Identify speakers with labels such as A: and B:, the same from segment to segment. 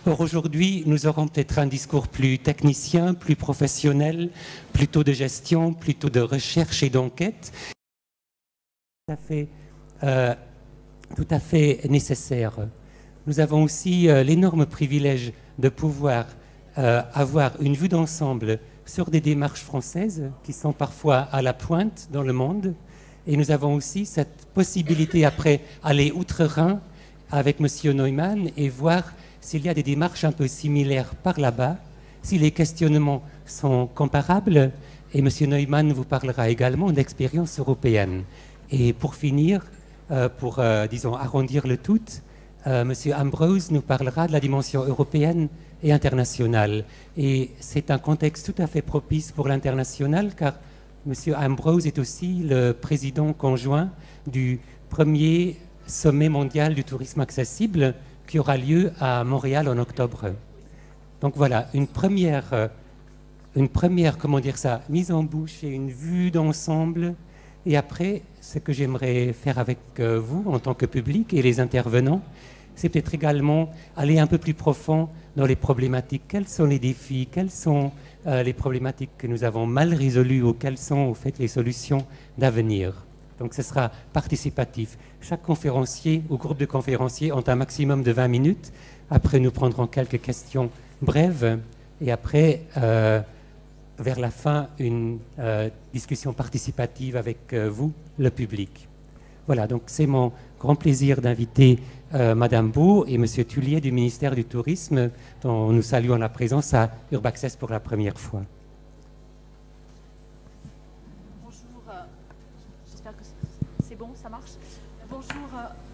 A: Or aujourd'hui, nous aurons peut-être un discours plus technicien, plus professionnel, plutôt de gestion, plutôt de recherche et d'enquête. Tout à fait nécessaire. Nous avons aussi l'énorme privilège de pouvoir avoir une vue d'ensemble sur des démarches françaises qui sont parfois à la pointe dans le monde. Et nous avons aussi cette possibilité après aller outre-Rhin avec M. Neumann et voir s'il y a des démarches un peu similaires par là-bas, si les questionnements sont comparables. Et M. Neumann vous parlera également d'expériences européennes. Et pour finir, disons, arrondir le tout, M. Ambrose nous parlera de la dimension européenne et internationale. Et c'est un contexte tout à fait propice pour l'international, car M. Ambrose est aussi le président conjoint du premier sommet mondial du tourisme accessible qui aura lieu à Montréal en octobre. Donc voilà, une première, comment dire ça, mise en bouche et une vue d'ensemble. Et après, ce que j'aimerais faire avec vous en tant que public et les intervenants, c'est peut-être également aller un peu plus profond dans les problématiques. Quels sont les défis? Quelles sont les problématiques que nous avons mal résolues ou quelles sont au fait les solutions d'avenir? Donc ce sera participatif. Chaque conférencier ou groupe de conférenciers ont un maximum de 20 minutes. Après, nous prendrons quelques questions brèves et après, vers la fin, une discussion participative avec vous, le public. Voilà, donc c'est mon grand plaisir d'inviter Madame Beau et Monsieur Tullier du ministère du Tourisme, dont nous saluons la présence à Urbaccess pour la première fois.
B: Bonjour, j'espère que c'est bon, ça marche. Bonjour,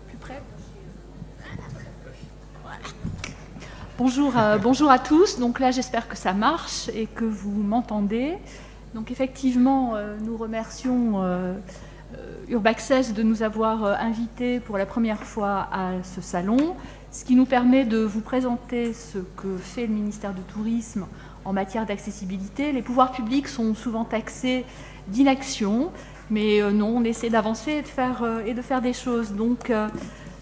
B: plus près. Voilà. Bonjour à tous. Donc là, j'espère que ça marche et que vous m'entendez. Donc effectivement, nous remercions Urbaccess de nous avoir invités pour la première fois à ce salon, ce qui nous permet de vous présenter ce que fait le ministère du Tourisme en matière d'accessibilité. Les pouvoirs publics sont souvent taxés d'inaction, mais non, on essaie d'avancer et de faire des choses. Donc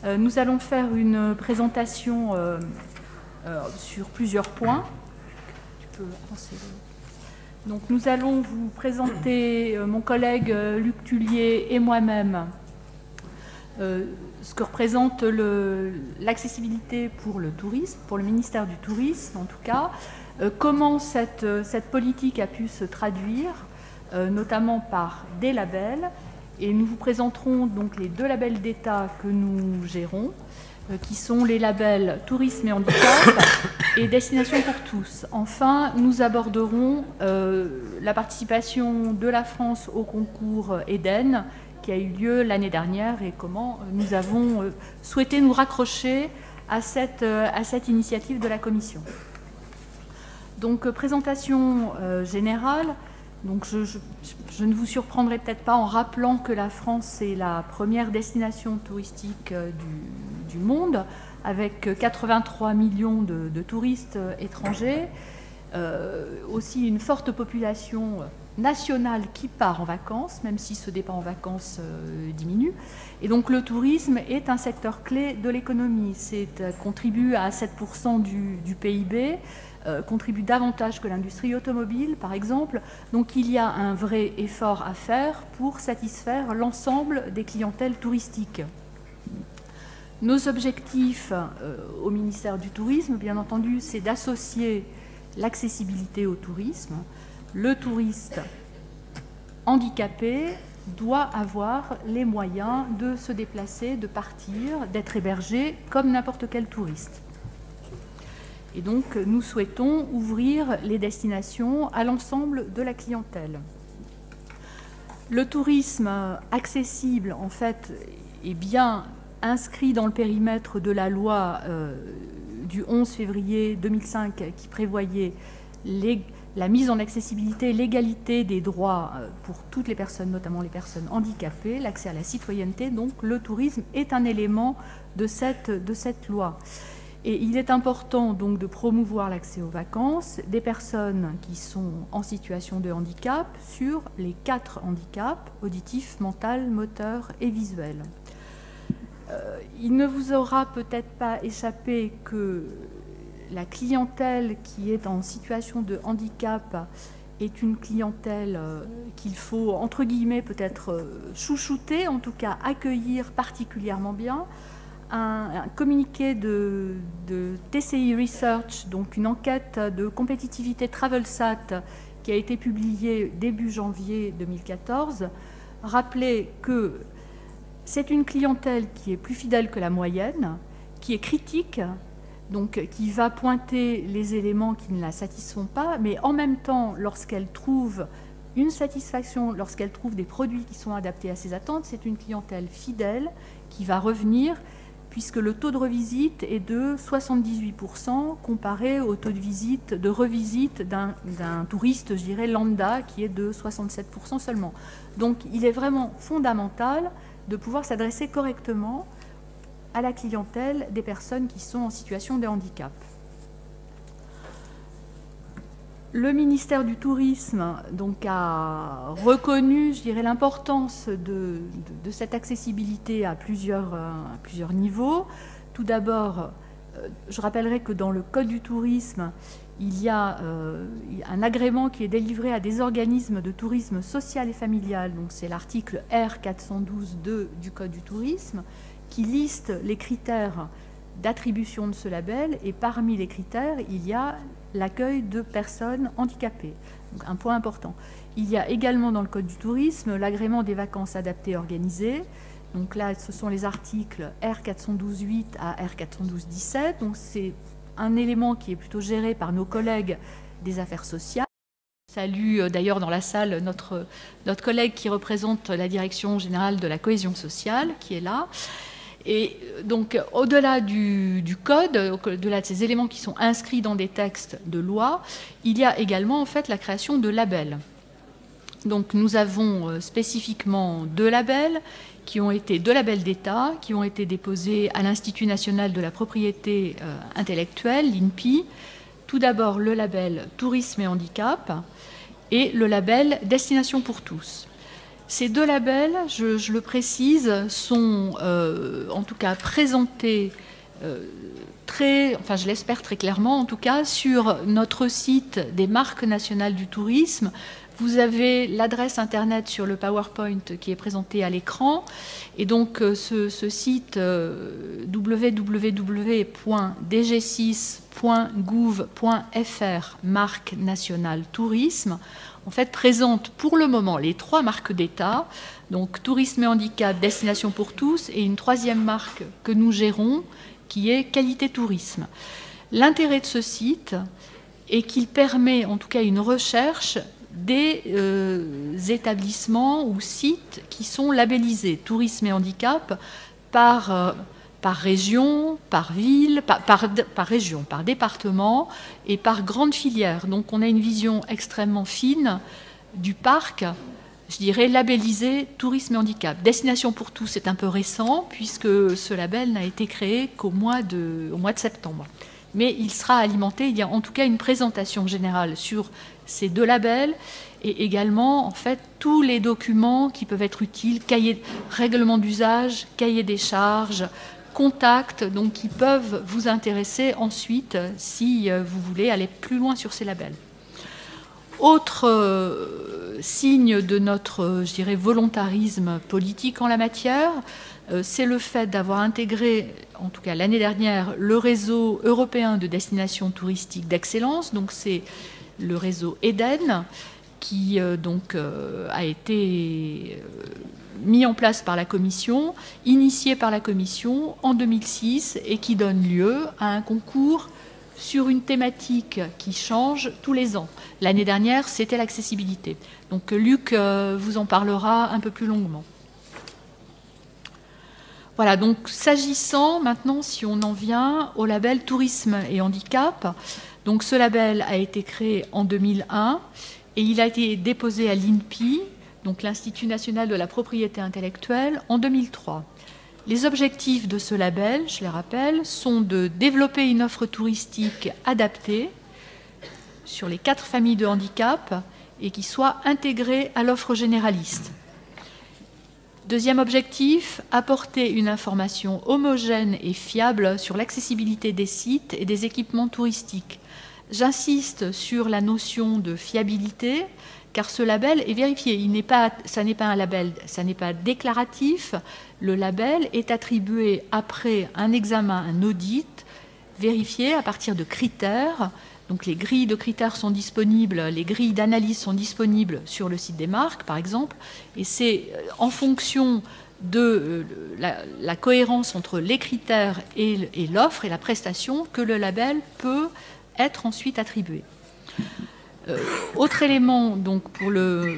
B: nous allons faire une présentation sur plusieurs points. Tu peux avancer. Donc nous allons vous présenter, mon collègue Luc Tullier et moi-même, ce que représente l'accessibilité pour le tourisme, pour le ministère du Tourisme en tout cas, comment cette politique a pu se traduire, notamment par des labels, et nous vous présenterons donc les 2 labels d'État que nous gérons, qui sont les labels Tourisme et Handicap et Destination pour tous. Enfin, nous aborderons la participation de la France au concours Eden qui a eu lieu l'année dernière et comment nous avons souhaité nous raccrocher à cette initiative de la Commission. Donc, présentation générale. Donc, je ne vous surprendrai peut-être pas en rappelant que la France est la première destination touristique du monde, avec 83 millions de touristes étrangers, aussi une forte population nationale qui part en vacances, même si ce départ en vacances diminue. Et donc le tourisme est un secteur clé de l'économie. Contribue à 7% du PIB, contribue davantage que l'industrie automobile, par exemple. Donc il y a un vrai effort à faire pour satisfaire l'ensemble des clientèles touristiques. Nos objectifs au ministère du Tourisme, bien entendu, c'est d'associer l'accessibilité au tourisme. Le touriste handicapé doit avoir les moyens de se déplacer, de partir, d'être hébergé comme n'importe quel touriste. Et donc, nous souhaitons ouvrir les destinations à l'ensemble de la clientèle. Le tourisme accessible, en fait, est bien inscrit dans le périmètre de la loi du 11 février 2005 qui prévoyait la mise en accessibilité, l'égalité des droits pour toutes les personnes, notamment les personnes handicapées, l'accès à la citoyenneté. Donc le tourisme est un élément de cette loi. Et il est important donc de promouvoir l'accès aux vacances des personnes qui sont en situation de handicap sur les 4 handicaps, auditif, mental, moteur et visuel. Il ne vous aura peut-être pas échappé que la clientèle qui est en situation de handicap est une clientèle qu'il faut, entre guillemets, peut-être chouchouter, en tout cas accueillir particulièrement bien. Un communiqué de TCI Research, donc une enquête de compétitivité TravelSat qui a été publiée début janvier 2014, rappelait que c'est une clientèle qui est plus fidèle que la moyenne, qui est critique, donc qui va pointer les éléments qui ne la satisfont pas, mais en même temps, lorsqu'elle trouve une satisfaction, lorsqu'elle trouve des produits qui sont adaptés à ses attentes, c'est une clientèle fidèle qui va revenir, puisque le taux de revisite est de 78% comparé au taux de revisite d'un touriste, je dirais, lambda, qui est de 67% seulement. Donc il est vraiment fondamental de pouvoir s'adresser correctement à la clientèle des personnes qui sont en situation de handicap. Le ministère du Tourisme donc, a reconnu, je dirais, l'importance de cette accessibilité à plusieurs niveaux. Tout d'abord, je rappellerai que dans le Code du tourisme, il y a un agrément qui est délivré à des organismes de tourisme social et familial. Donc c'est l'article R412.2 du Code du tourisme qui liste les critères d'attribution de ce label. Et parmi les critères, il y a l'accueil de personnes handicapées. Donc un point important. Il y a également dans le Code du tourisme l'agrément des vacances adaptées et organisées. Donc là, ce sont les articles R412.8 à R412.17. Donc c'est un élément qui est plutôt géré par nos collègues des affaires sociales. Je salue d'ailleurs dans la salle notre collègue qui représente la Direction générale de la cohésion sociale, qui est là. Et donc, au-delà du code, au-delà de ces éléments qui sont inscrits dans des textes de loi, il y a également en fait la création de labels. Donc, nous avons spécifiquement deux labels d'État, qui ont été déposés à l'Institut national de la propriété intellectuelle, l'INPI. Tout d'abord, le label Tourisme et handicap et le label Destination pour tous. Ces deux labels, je le précise, sont en tout cas présentés je l'espère très clairement, en tout cas, sur notre site des marques nationales du tourisme. Vous avez l'adresse internet sur le PowerPoint qui est présenté à l'écran. Et donc, ce site www.dg6.gouv.fr, marque nationale tourisme, en fait, présente pour le moment les trois marques d'État, donc Tourisme et handicap, Destination pour tous, et une troisième marque que nous gérons, qui est Qualité Tourisme. L'intérêt de ce site est qu'il permet, en tout cas, une recherche des établissements ou sites qui sont labellisés Tourisme et handicap par région, par ville, par région, par département et par grande filière. Donc on a une vision extrêmement fine du parc, je dirais labellisé Tourisme et handicap. Destination pour tous, c'est un peu récent puisque ce label n'a été créé qu'au mois de septembre. Mais il sera alimenté, il y a en tout cas une présentation générale sur ces deux labels et également en fait tous les documents qui peuvent être utiles, règlement d'usage, cahier des charges, contacts, donc qui peuvent vous intéresser ensuite si vous voulez aller plus loin sur ces labels. Autre signe de notre, je dirais, volontarisme politique en la matière, c'est le fait d'avoir intégré, en tout cas l'année dernière, le réseau européen de destinations touristiques d'excellence. Donc c'est le réseau EDEN qui a été mis en place par la Commission, initié par la Commission en 2006 et qui donne lieu à un concours sur une thématique qui change tous les ans. L'année dernière, c'était l'accessibilité. Donc Luc vous en parlera un peu plus longuement. Voilà, donc s'agissant maintenant, si on en vient au label Tourisme et handicap, donc ce label a été créé en 2001 et il a été déposé à l'INPI, donc l'Institut national de la propriété intellectuelle, en 2003. Les objectifs de ce label, je les rappelle, sont de développer une offre touristique adaptée sur les 4 familles de handicap et qui soit intégrée à l'offre généraliste. Deuxième objectif, apporter une information homogène et fiable sur l'accessibilité des sites et des équipements touristiques. J'insiste sur la notion de fiabilité, car ce label est vérifié. Ça n'est pas un label, ça n'est pas déclaratif. Le label est attribué après un examen, un audit, vérifié à partir de critères. Donc les grilles de critères sont disponibles, les grilles d'analyse sont disponibles sur le site des marques, par exemple, et c'est en fonction de la cohérence entre les critères et l'offre et la prestation que le label peut être ensuite attribué. Autre élément, donc, pour le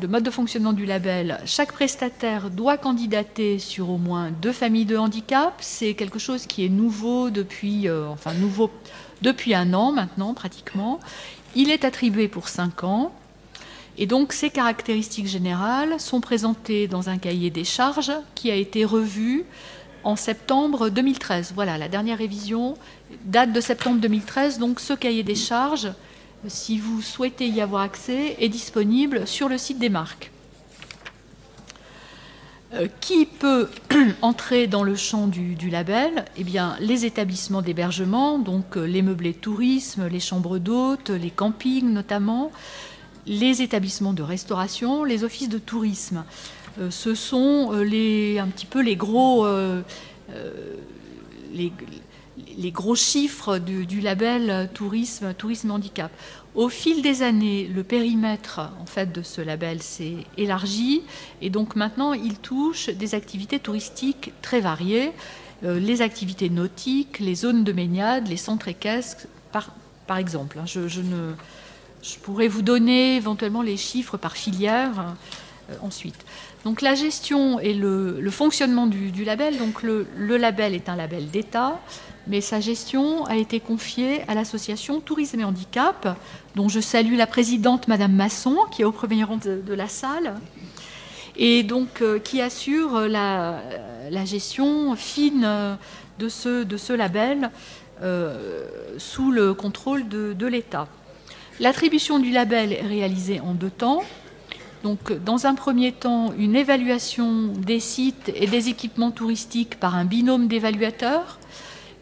B: mode de fonctionnement du label, chaque prestataire doit candidater sur au moins 2 familles de handicap. C'est quelque chose qui est nouveau depuis, depuis 1 an maintenant, pratiquement. Il est attribué pour 5 ans. Et donc, ces caractéristiques générales sont présentées dans un cahier des charges qui a été revu en septembre 2013. Voilà, la dernière révision date de septembre 2013. Donc, ce cahier des charges, si vous souhaitez y avoir accès, est disponible sur le site des marques. Qui peut entrer dans le champ du label? Eh bien, les établissements d'hébergement, donc les meublés de tourisme, les chambres d'hôtes, les campings notamment, les établissements de restauration, les offices de tourisme. Ce sont un petit peu les gros chiffres du label tourisme handicap. Au fil des années, le périmètre en fait de ce label s'est élargi et donc maintenant il touche des activités touristiques très variées, les activités nautiques, les zones de baignade, les centres équestres par exemple. Je pourrais vous donner éventuellement les chiffres par filière ensuite. Donc la gestion et le fonctionnement du label, donc le label est un label d'État, mais sa gestion a été confiée à l'association Tourisme et Handicap, dont je salue la présidente Madame Masson, qui est au premier rang de la salle, et donc qui assure la gestion fine de ce label sous le contrôle de l'État. L'attribution du label est réalisée en 2 temps. Donc, dans un premier temps, une évaluation des sites et des équipements touristiques par un binôme d'évaluateurs,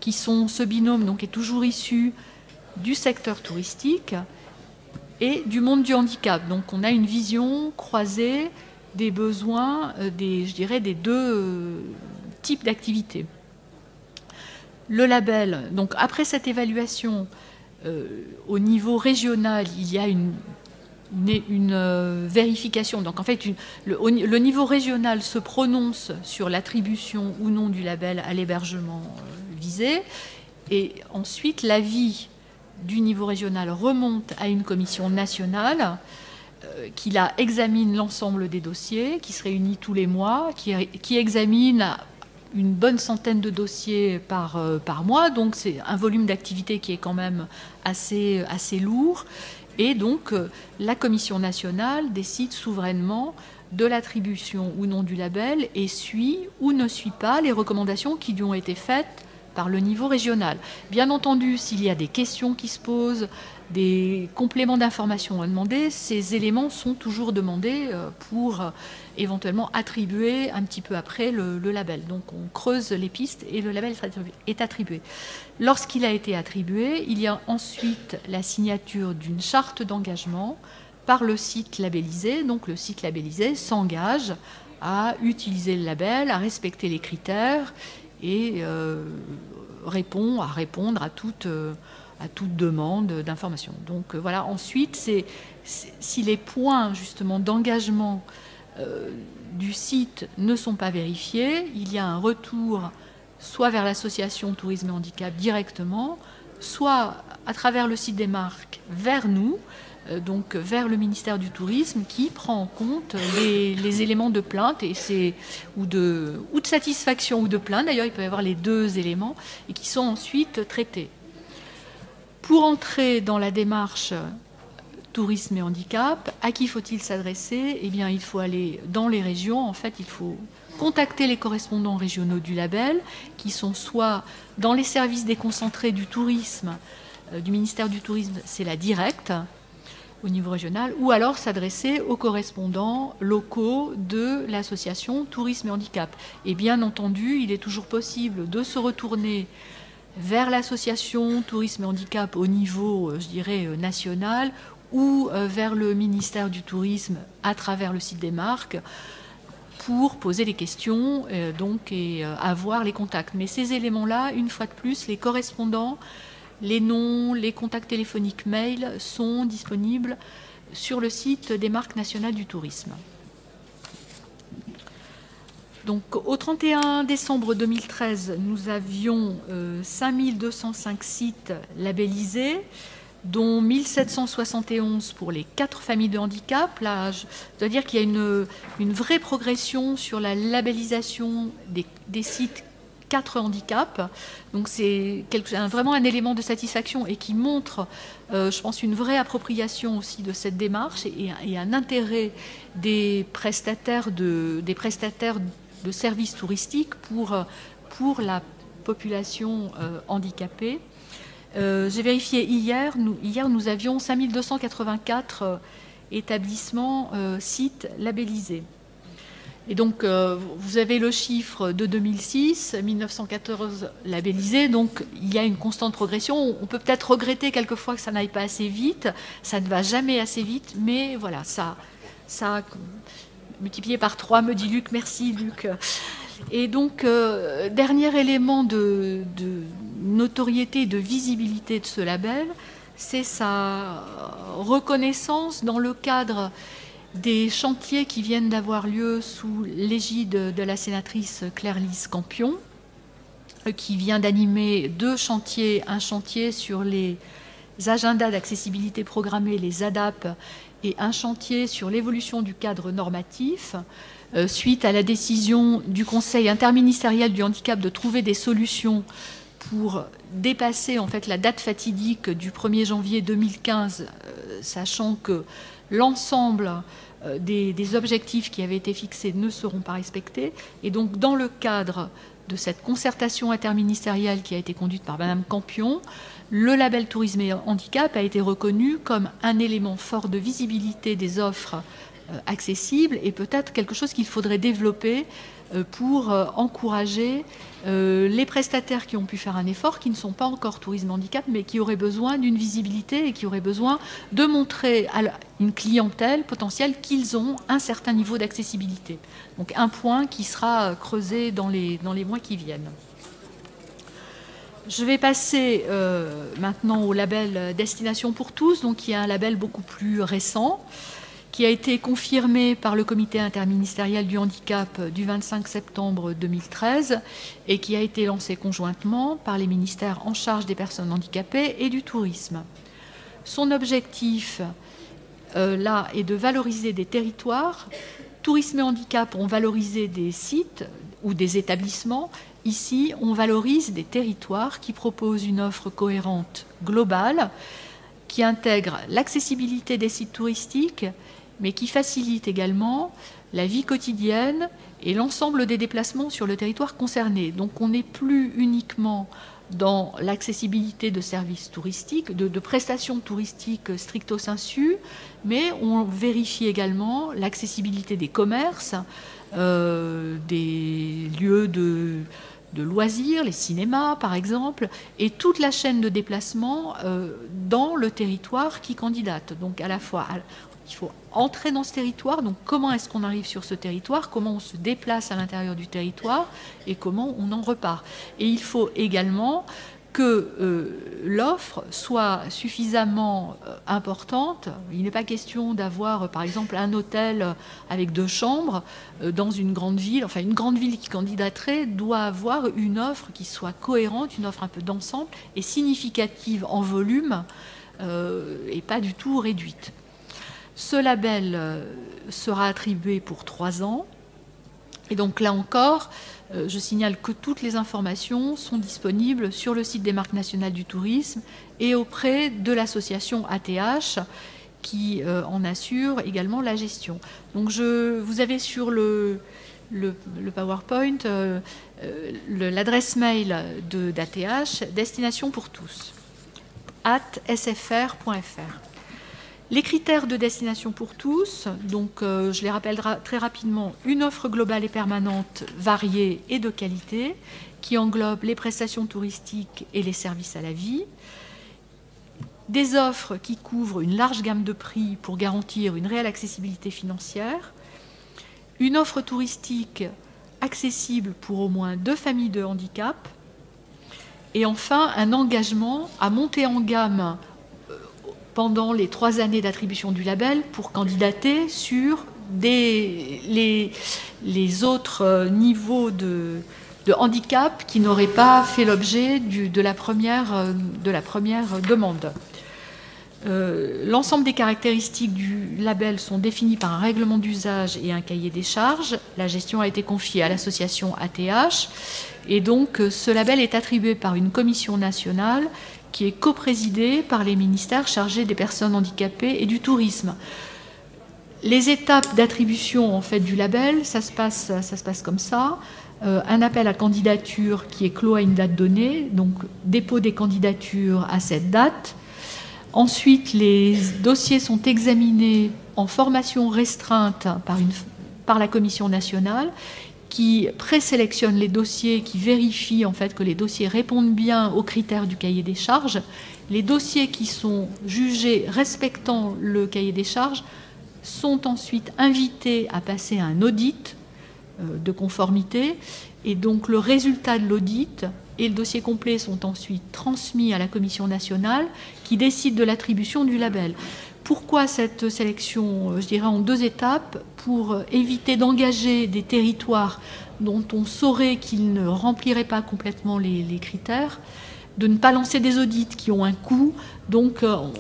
B: ce binôme donc, est toujours issu du secteur touristique et du monde du handicap. Donc, on a une vision croisée des besoins, des 2 types d'activités. Le label, donc après cette évaluation, au niveau régional, il y a une vérification. Donc en fait, le niveau régional se prononce sur l'attribution ou non du label à l'hébergement visé. Et ensuite, l'avis du niveau régional remonte à une commission nationale qui examine l'ensemble des dossiers, qui se réunit tous les mois, qui examine une bonne centaine de dossiers par mois. Donc c'est un volume d'activité qui est quand même assez lourd. Et donc, la Commission nationale décide souverainement de l'attribution ou non du label et suit ou ne suit pas les recommandations qui lui ont été faites par le niveau régional. Bien entendu, s'il y a des questions qui se posent, des compléments d'informations à demander, ces éléments sont toujours demandés pour éventuellement attribuer un petit peu après le label. Donc on creuse les pistes et le label est attribué. Lorsqu'il a été attribué, il y a ensuite la signature d'une charte d'engagement par le site labellisé. Donc le site labellisé s'engage à utiliser le label, à respecter les critères et répondre à toute demande d'information. Donc voilà, ensuite, si les points justement d'engagement du site ne sont pas vérifiés, il y a un retour soit vers l'association Tourisme et Handicap directement, soit à travers le site des marques vers nous, donc vers le ministère du Tourisme qui prend en compte les éléments de plainte ou de satisfaction ou de plainte, d'ailleurs il peut y avoir les 2 éléments, et qui sont ensuite traités. Pour entrer dans la démarche Tourisme et Handicap, à qui faut-il s'adresser? Eh bien, il faut aller dans les régions. En fait, il faut contacter les correspondants régionaux du label, qui sont soit dans les services déconcentrés du tourisme, du ministère du Tourisme, c'est la directe, au niveau régional, ou alors s'adresser aux correspondants locaux de l'association Tourisme et Handicap. Et bien entendu, il est toujours possible de se retourner vers l'association Tourisme et Handicap au niveau, je dirais, national, ou vers le ministère du Tourisme à travers le site des marques pour poser des questions et avoir les contacts. Mais ces éléments-là, une fois de plus, les correspondants, les noms, les contacts téléphoniques, mails sont disponibles sur le site des marques nationales du tourisme. Donc, au 31 décembre 2013, nous avions 5205 sites labellisés, dont 1771 pour les 4 familles de handicap. Là, je dois dire qu'il y a une vraie progression sur la labellisation des sites 4 handicaps. Donc c'est vraiment un élément de satisfaction et qui montre, je pense, une vraie appropriation aussi de cette démarche et un intérêt des prestataires de services touristiques pour la population handicapée. J'ai vérifié hier, nous avions 5284 établissements, sites labellisés. Et donc, vous avez le chiffre de 2006, 1914 labellisés, donc il y a une constante progression. On peut peut-être regretter quelquefois que ça n'aille pas assez vite, ça ne va jamais assez vite, mais voilà, ça multiplié par 3, me dit Luc. Merci Luc. Et donc, dernier élément de notoriété, de visibilité de ce label, c'est sa reconnaissance dans le cadre des chantiers qui viennent d'avoir lieu sous l'égide de la sénatrice Claire-Lise Campion, qui vient d'animer 2 chantiers, un chantier sur les agendas d'accessibilité programmés, les ADAP, et un chantier sur l'évolution du cadre normatif, suite à la décision du Conseil interministériel du handicap de trouver des solutions pour dépasser en fait la date fatidique du 1er janvier 2015, sachant que l'ensemble des objectifs qui avaient été fixés ne seront pas respectés. Et donc, dans le cadre de cette concertation interministérielle qui a été conduite par Madame Campion, le label Tourisme et Handicap a été reconnu comme un élément fort de visibilité des offres accessibles et peut-être quelque chose qu'il faudrait développer pour encourager les prestataires qui ont pu faire un effort, qui ne sont pas encore tourisme handicap, mais qui auraient besoin d'une visibilité et qui auraient besoin de montrer à une clientèle potentielle qu'ils ont un certain niveau d'accessibilité. Donc un point qui sera creusé dans les mois qui viennent. Je vais passer maintenant au label Destination pour tous, donc qui est un label beaucoup plus récent, qui a été confirmé par le comité interministériel du handicap du 25 septembre 2013 et qui a été lancé conjointement par les ministères en charge des personnes handicapées et du tourisme. Son objectif, là, est de valoriser des territoires. Tourisme et handicap ont valorisé des sites ou des établissements. Ici, on valorise des territoires qui proposent une offre cohérente globale, qui intègre l'accessibilité des sites touristiques, mais qui facilite également la vie quotidienne et l'ensemble des déplacements sur le territoire concerné. Donc on n'est plus uniquement dans l'accessibilité de services touristiques, de prestations touristiques stricto sensu, mais on vérifie également l'accessibilité des commerces, des lieux de loisirs, les cinémas par exemple, et toute la chaîne de déplacement dans le territoire qui candidate. Donc à la fois, il faut entrer dans ce territoire, donc comment est-ce qu'on arrive sur ce territoire, comment on se déplace à l'intérieur du territoire et comment on en repart. Et il faut également que l'offre soit suffisamment importante. Il n'est pas question d'avoir, par exemple, un hôtel avec 2 chambres dans une grande ville. Enfin, une grande ville qui candidaterait doit avoir une offre qui soit cohérente, une offre un peu d'ensemble et significative en volume et pas du tout réduite. Ce label sera attribué pour 3 ans. Et donc là encore, je signale que toutes les informations sont disponibles sur le site des marques nationales du tourisme et auprès de l'association ATH qui en assure également la gestion. Donc vous avez sur le PowerPoint l'adresse mail d'ATH, destination pour tous, @sfr.fr. Les critères de destination pour tous, donc je les rappelle très rapidement, une offre globale et permanente, variée et de qualité, qui englobe les prestations touristiques et les services à la vie, des offres qui couvrent une large gamme de prix pour garantir une réelle accessibilité financière, une offre touristique accessible pour au moins 2 familles de handicap, et enfin un engagement à monter en gamme pendant les 3 années d'attribution du label pour candidater sur les autres niveaux de handicap qui n'auraient pas fait l'objet de la première demande. L'ensemble des caractéristiques du label sont définies par un règlement d'usage et un cahier des charges. La gestion a été confiée à l'association ATH et donc ce label est attribué par une commission nationale qui est coprésidée par les ministères chargés des personnes handicapées et du tourisme. Les étapes d'attribution en fait, du label, ça se passe comme ça. Un appel à candidature qui est clos à une date donnée, donc dépôt des candidatures à cette date. Ensuite, les dossiers sont examinés en formation restreinte par la commission nationale qui présélectionne les dossiers, qui vérifie en fait que les dossiers répondent bien aux critères du cahier des charges. Les dossiers qui sont jugés respectant le cahier des charges sont ensuite invités à passer un audit de conformité. Et donc le résultat de l'audit et le dossier complet sont ensuite transmis à la commission nationale qui décide de l'attribution du label. Pourquoi cette sélection, je dirais, en 2 étapes? Pour éviter d'engager des territoires dont on saurait qu'ils ne rempliraient pas complètement les critères, de ne pas lancer des audits qui ont un coût. Donc on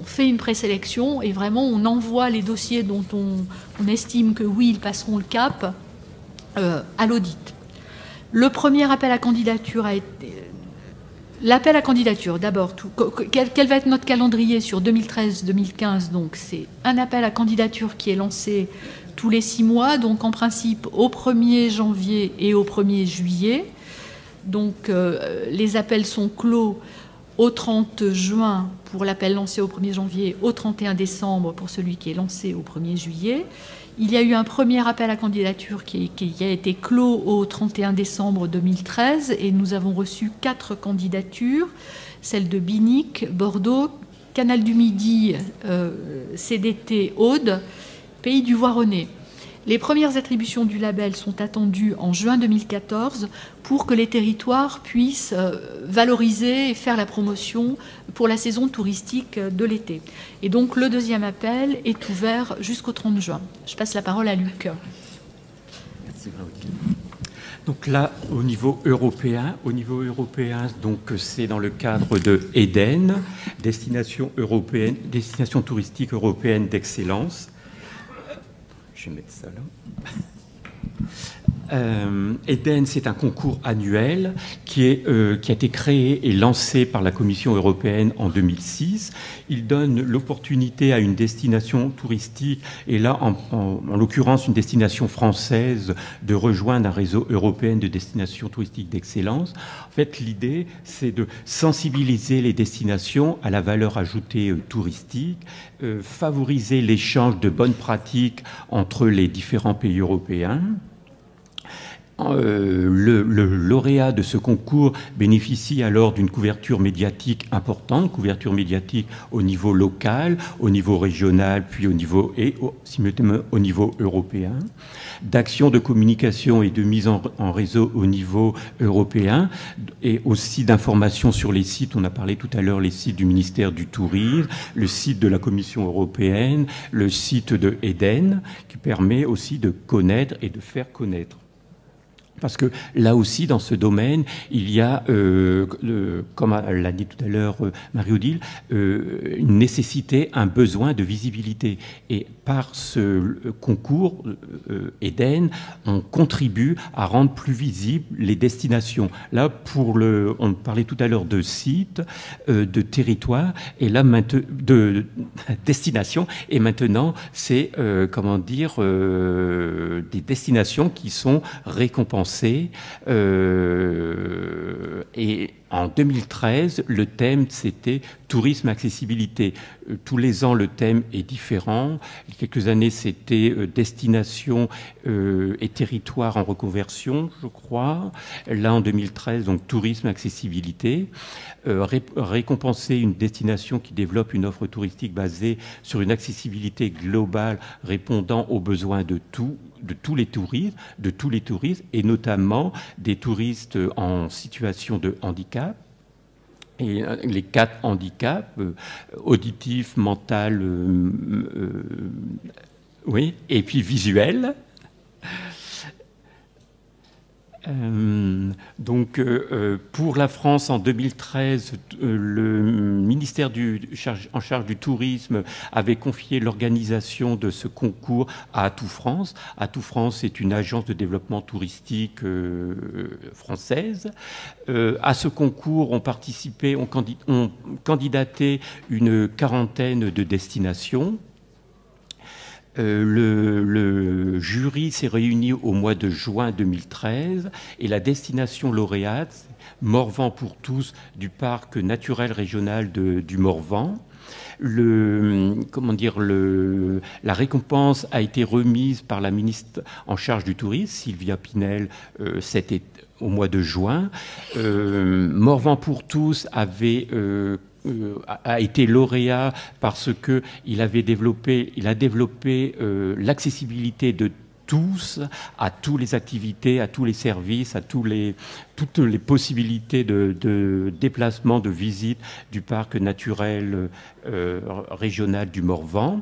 B: fait une présélection et vraiment on envoie les dossiers dont on estime que oui, ils passeront le cap à l'audit. Le premier appel à candidature a été... L'appel à candidature, d'abord, quel va être notre calendrier sur 2013-2015? Donc, c'est un appel à candidature qui est lancé tous les 6 mois, donc en principe au 1er janvier et au 1er juillet. Donc, les appels sont clos au 30 juin pour l'appel lancé au 1er janvier, au 31 décembre pour celui qui est lancé au 1er juillet. Il y a eu un premier appel à candidature qui a été clos au 31 décembre 2013 et nous avons reçu 4 candidatures, celles de Binic, Bordeaux, Canal du Midi, CDT, Aude, Pays du Voironnais. Les premières attributions du label sont attendues en juin 2014 pour que les territoires puissent valoriser et faire la promotion pour la saison touristique de l'été. Et donc le deuxième appel est ouvert jusqu'au 30 juin. Je passe la parole à Luc.
C: Merci Claudine. Donc là, au niveau européen, donc c'est dans le cadre de EDEN, destination touristique européenne d'excellence. Je vais mettre ça là. EDEN, c'est un concours annuel qui a été créé et lancé par la Commission européenne en 2006. Il donne l'opportunité à une destination touristique, et là, en l'occurrence, une destination française, de rejoindre un réseau européen de destinations touristiques d'excellence. En fait, l'idée, c'est de sensibiliser les destinations à la valeur ajoutée touristique, favoriser l'échange de bonnes pratiques entre les différents pays européens. Le lauréat de ce concours bénéficie alors d'une couverture médiatique importante, couverture médiatique au niveau local, au niveau régional, puis au niveau européen, d'actions de communication et de mise en réseau au niveau européen, et aussi d'informations sur les sites. On a parlé tout à l'heure, les sites du ministère du Tourisme, le site de la Commission européenne, le site de EDEN, qui permet aussi de connaître et de faire connaître. Parce que là aussi, dans ce domaine, il y a, comme l'a dit tout à l'heure Marie-Odile, une nécessité, un besoin de visibilité. Et par ce concours EDEN, on contribue à rendre plus visibles les destinations. Là, on parlait tout à l'heure de sites, de territoires, et là, de destinations. Et maintenant, c'est, des destinations qui sont récompensées. Et En 2013, le thème, c'était tourisme accessibilité. Tous les ans, le thème est différent. Il y a quelques années, c'était destination et territoire en reconversion, je crois. Là, en 2013, donc tourisme accessibilité. Récompenser une destination qui développe une offre touristique basée sur une accessibilité globale répondant aux besoins de tous les touristes, et notamment des touristes en situation de handicap. Et les 4 handicaps, auditif, mental, oui, et puis visuel. Donc, pour la France, en 2013, le ministère en charge du tourisme avait confié l'organisation de ce concours à Atout France. Atout France est une agence de développement touristique française. À ce concours ont candidaté une quarantaine de destinations. Le jury s'est réuni au mois de juin 2013 et la destination lauréate, Morvan pour tous, du parc naturel régional du Morvan. La récompense a été remise par la ministre en charge du tourisme, Sylvia Pinel, au mois de juin. Morvan pour tous a été lauréat parce qu'il a développé l'accessibilité de tous à toutes les activités, à tous les services, à toutes les possibilités de déplacement, de visite du parc naturel régional du Morvan.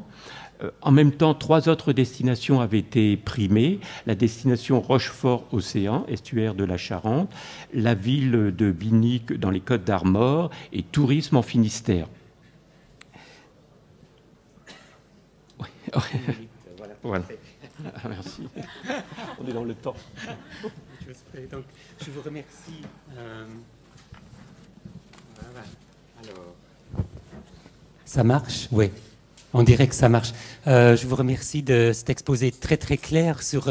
C: En même temps, 3 autres destinations avaient été primées. La destination Rochefort-Océan, estuaire de la Charente, la ville de Binic dans les Côtes-d'Armor et Tourisme en Finistère. Voilà. Merci. On est dans le temps.
A: Donc, je vous remercie. Voilà. Alors, ça marche? Oui. On dirait que ça marche. Je vous remercie de cet exposé très très clair sur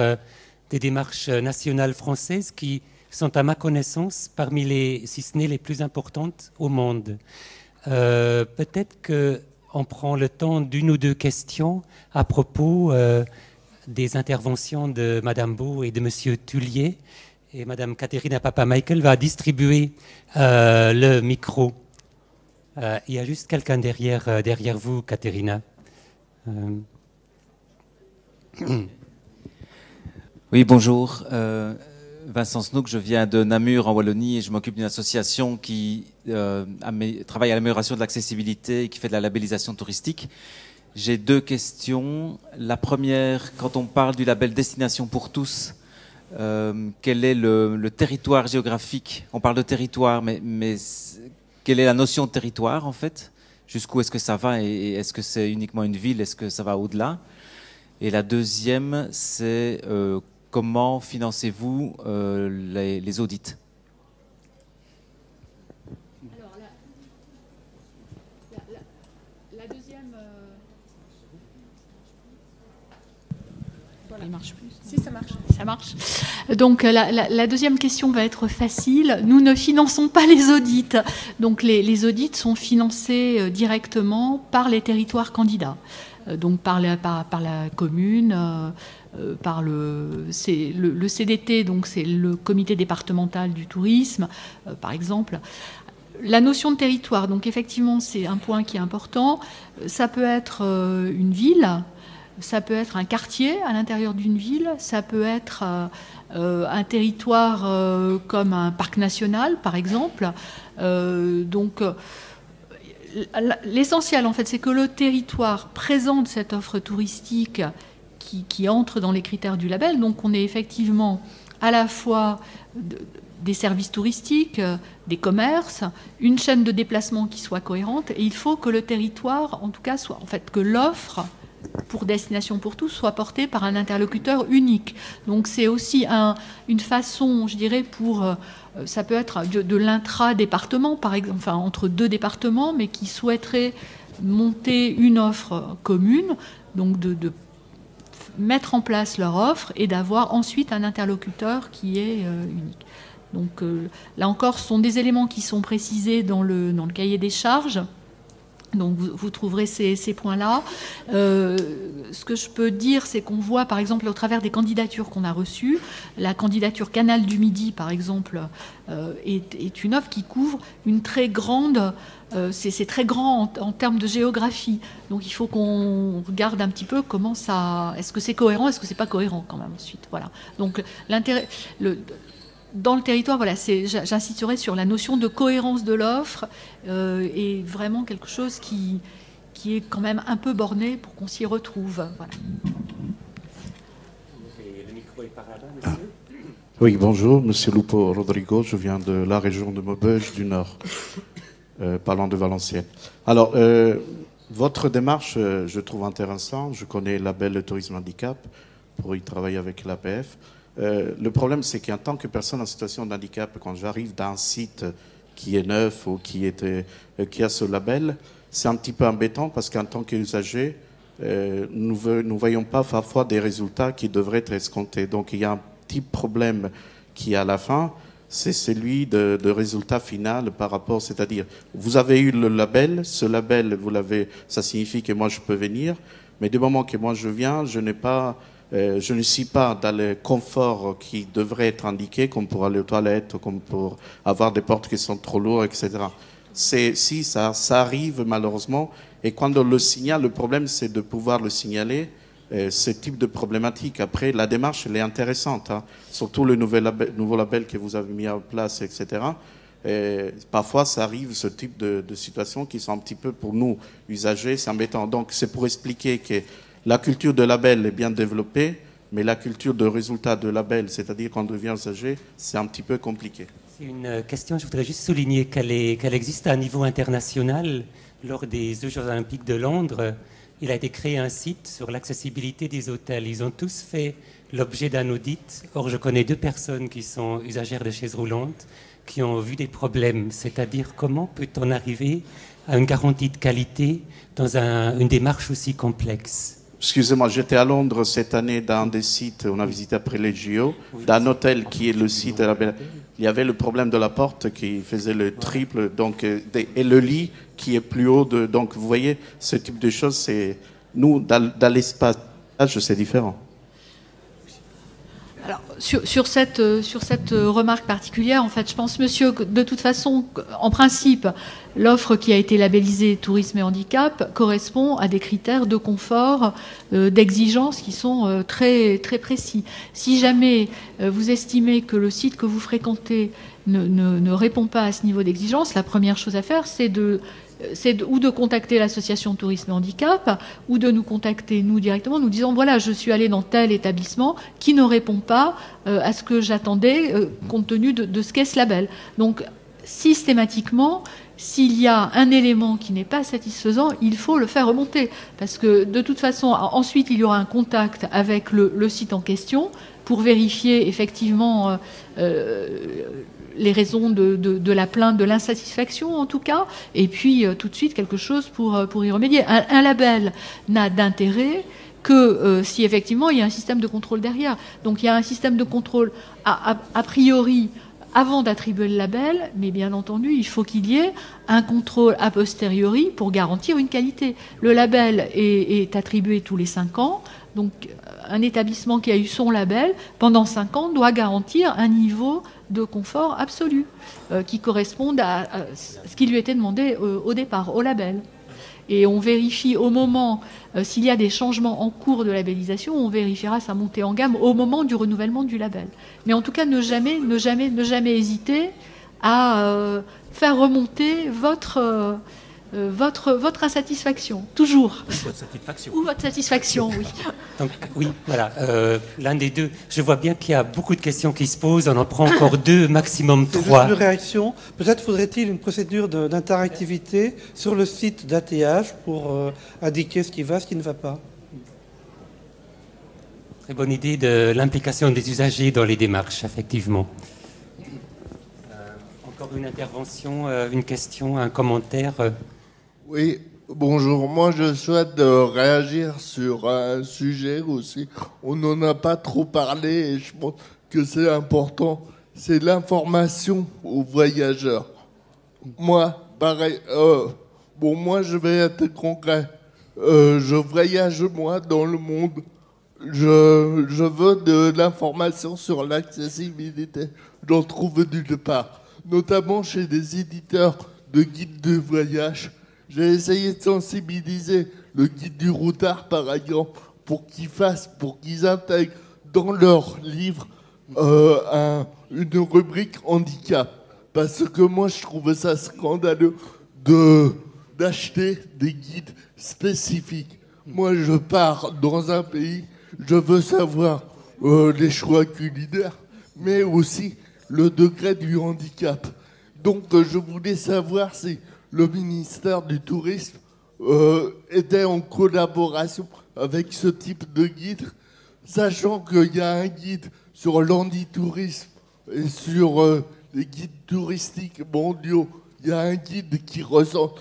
A: des démarches nationales françaises qui sont à ma connaissance parmi si ce n'est les plus importantes au monde. Peut-être qu'on prend le temps d'1 ou 2 questions à propos des interventions de Madame Beau et de Monsieur Tullier. Et Madame Caterina Papa-Michael va distribuer le micro. Il y a juste quelqu'un derrière vous, Caterina.
D: Oui, bonjour. Vincent Snook, je viens de Namur en Wallonie et je m'occupe d'une association qui travaille à l'amélioration de l'accessibilité et qui fait de la labellisation touristique. J'ai 2 questions. La première, quand on parle du label Destination pour tous, quel est le territoire géographique? On parle de territoire, mais quelle est la notion de territoire en fait? Jusqu'où est-ce que ça va et est-ce que c'est uniquement une ville? Est-ce que ça va au-delà? Et la deuxième, c'est comment financez-vous les audits?
B: Alors, la deuxième... Voilà. Il marche plus.
E: Si, ça marche.
B: Ça marche. Donc la deuxième question va être facile. Nous ne finançons pas les audits. Donc les audits sont financés directement par les territoires candidats. Donc par la commune, par le CDT, donc c'est le comité départemental du tourisme, par exemple. La notion de territoire, donc effectivement c'est un point qui est important. Ça peut être une ville. Ça peut être un quartier à l'intérieur d'une ville, ça peut être un territoire comme un parc national, par exemple. Donc, l'essentiel, en fait, c'est que le territoire présente cette offre touristique qui entre dans les critères du label. Donc, on est effectivement à la fois des services touristiques, des commerces, une chaîne de déplacement qui soit cohérente. Et il faut que le territoire, en tout cas, soit, en fait, que l'offre pour Destination pour tous soit porté par un interlocuteur unique. Donc c'est aussi une façon, je dirais, ça peut être de l'intra-département, par exemple, enfin entre 2 départements, mais qui souhaiteraient monter une offre commune, donc de mettre en place leur offre et d'avoir ensuite un interlocuteur qui est unique. Donc là encore, ce sont des éléments qui sont précisés dans le cahier des charges. Donc vous trouverez ces points-là. Ce que je peux dire, c'est qu'on voit, par exemple, au travers des candidatures qu'on a reçues, la candidature Canal du Midi, par exemple, est une offre qui couvre une très grande... c'est très grand en termes de géographie. Donc il faut qu'on regarde un petit peu comment ça... Est-ce que c'est cohérent, est-ce que c'est pas cohérent quand même ensuite. Voilà. Donc l'intérêt... Dans le territoire, voilà, j'insisterai sur la notion de cohérence de l'offre et vraiment quelque chose qui est quand même un peu borné pour qu'on s'y retrouve. Voilà.
A: Le micro est par là-bas, monsieur.
E: Oui, bonjour, monsieur Lupo Rodrigo, je viens de la région de Maubeuge du Nord, parlant de Valenciennes. Alors, votre démarche, je trouve intéressante. Je connais la Label Tourisme Handicap pour y travailler avec l'APF. Le problème, c'est qu'en tant que personne en situation de handicap, quand j'arrive dans un site qui est neuf ou qui a ce label, c'est un petit peu embêtant parce qu'en tant qu'usager, nous ne voyons pas parfois des résultats qui devraient être escomptés. Donc il y a un petit problème qui est à la fin, c'est celui de résultat final par rapport, c'est-à-dire, vous avez eu le label, ce label, ça signifie que moi je peux venir, mais du moment que moi je viens, je ne suis pas dans le confort qui devrait être indiqué, comme pour aller aux toilettes, comme pour avoir des portes qui sont trop lourdes, etc. Si ça arrive malheureusement, et quand on le signale, le problème c'est de pouvoir le signaler, ce type de problématique. Après, la démarche elle est intéressante, hein. Surtout le nouveau label que vous avez mis en place, etc. Parfois, ça arrive, ce type de situations qui sont un petit peu, pour nous, usagers, c'est embêtant. Donc, c'est pour expliquer que la culture de label est bien développée, mais la culture de résultat de label, c'est-à-dire quand on devient usager, c'est un petit peu compliqué.
A: C'est une question, je voudrais juste souligner qu'elle existe à un niveau international. Lors des Jeux Olympiques de Londres, il a été créé un site sur l'accessibilité des hôtels. Ils ont tous fait l'objet d'un audit. Or, je connais 2 personnes qui sont usagères de chaises roulantes qui ont vu des problèmes. C'est-à-dire, comment peut-on arriver à une garantie de qualité dans une démarche aussi complexe?
E: Excusez-moi, j'étais à Londres cette année dans un des sites, on a visité après les JO, dans un hôtel qui est le site de la Belle. Il y avait le problème de la porte qui faisait le triple, donc, et le lit qui est plus haut. Donc vous voyez, ce type de choses, c'est nous, dans l'espace, c'est différent.
B: Alors, sur cette remarque particulière, en fait, je pense, monsieur, que de toute façon, en principe, l'offre qui a été labellisée tourisme et handicap correspond à des critères de confort, d'exigence qui sont très, très précis. Si jamais vous estimez que le site que vous fréquentez ne répond pas à ce niveau d'exigence, la première chose à faire, c'est ou de contacter l'association Tourisme et Handicap, ou de nous contacter, nous, directement, nous disant, voilà, je suis allé dans tel établissement qui ne répond pas à ce que j'attendais, compte tenu de ce qu'est ce label. Donc, systématiquement, s'il y a un élément qui n'est pas satisfaisant, il faut le faire remonter. Parce que, de toute façon, ensuite, il y aura un contact avec le site en question pour vérifier, effectivement, les raisons de la plainte, de l'insatisfaction en tout cas, et puis tout de suite quelque chose pour y remédier. Un label n'a d'intérêt que si effectivement il y a un système de contrôle derrière. Donc il y a un système de contrôle a priori avant d'attribuer le label, mais bien entendu il faut qu'il y ait un contrôle a posteriori pour garantir une qualité. Le label est attribué tous les 5 ans, donc un établissement qui a eu son label pendant 5 ans doit garantir un niveau de confort absolu qui corresponde à ce qui lui était demandé au départ, au label. Et on vérifie au moment, s'il y a des changements en cours de labellisation, on vérifiera sa montée en gamme au moment du renouvellement du label. Mais en tout cas, ne jamais hésiter à faire remonter votre insatisfaction, toujours.
A: Votre satisfaction.
B: Ou votre satisfaction, oui.
A: Donc, oui, voilà, l'un des deux. Je vois bien qu'il y a beaucoup de questions qui se posent. On en prend encore 2, maximum 3.
F: C'est juste une réaction. Peut-être faudrait-il une procédure d'interactivité sur le site d'ATH pour indiquer ce qui va, ce qui ne va pas.
A: Très bonne idée de l'implication des usagers dans les démarches, effectivement. Encore une intervention, une question, un commentaire.
G: Oui, bonjour. Moi, je souhaite réagir sur un sujet aussi. On n'en a pas trop parlé et je pense que c'est important. c'est l'information aux voyageurs. Moi, pareil, moi je vais être concret. Je voyage moi dans le monde. Je veux de l'information sur l'accessibilité. J'en trouve nulle part, notamment chez des éditeurs de guides de voyage. J'ai essayé de sensibiliser le guide du routard, par exemple, pour qu'ils intègrent dans leur livre une rubrique handicap. Parce que moi, je trouve ça scandaleux d'acheter des guides spécifiques. Moi, je pars dans un pays, je veux savoir les choix culinaires, mais aussi le degré du handicap. Donc, je voulais savoir si le ministère du Tourisme était en collaboration avec ce type de guide, sachant qu'il y a un guide sur l'handitourisme et sur les guides touristiques mondiaux. Il y a un guide qui ressent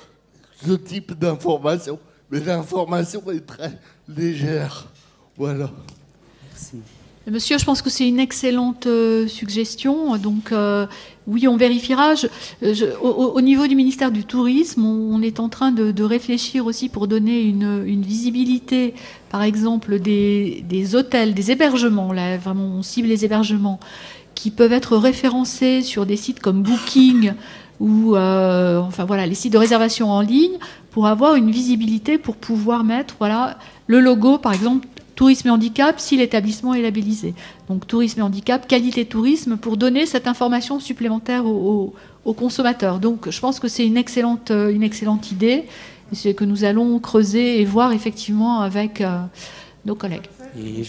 G: ce type d'information, mais l'information est très légère. Voilà.
A: Merci.
B: Monsieur, je pense que c'est une excellente suggestion. Donc, oui, on vérifiera. Au niveau du ministère du Tourisme, on est en train de réfléchir aussi pour donner une visibilité, par exemple, des hôtels, des hébergements. Là, vraiment, on cible les hébergements qui peuvent être référencés sur des sites comme Booking ou enfin voilà, les sites de réservation en ligne, pour avoir une visibilité, pour pouvoir mettre le logo, par exemple, tourisme et handicap, si l'établissement est labellisé. Donc tourisme et handicap, qualité tourisme, pour donner cette information supplémentaire aux consommateurs. Donc je pense que c'est une excellente idée, et c'est que nous allons creuser et voir effectivement avec nos collègues.
A: Et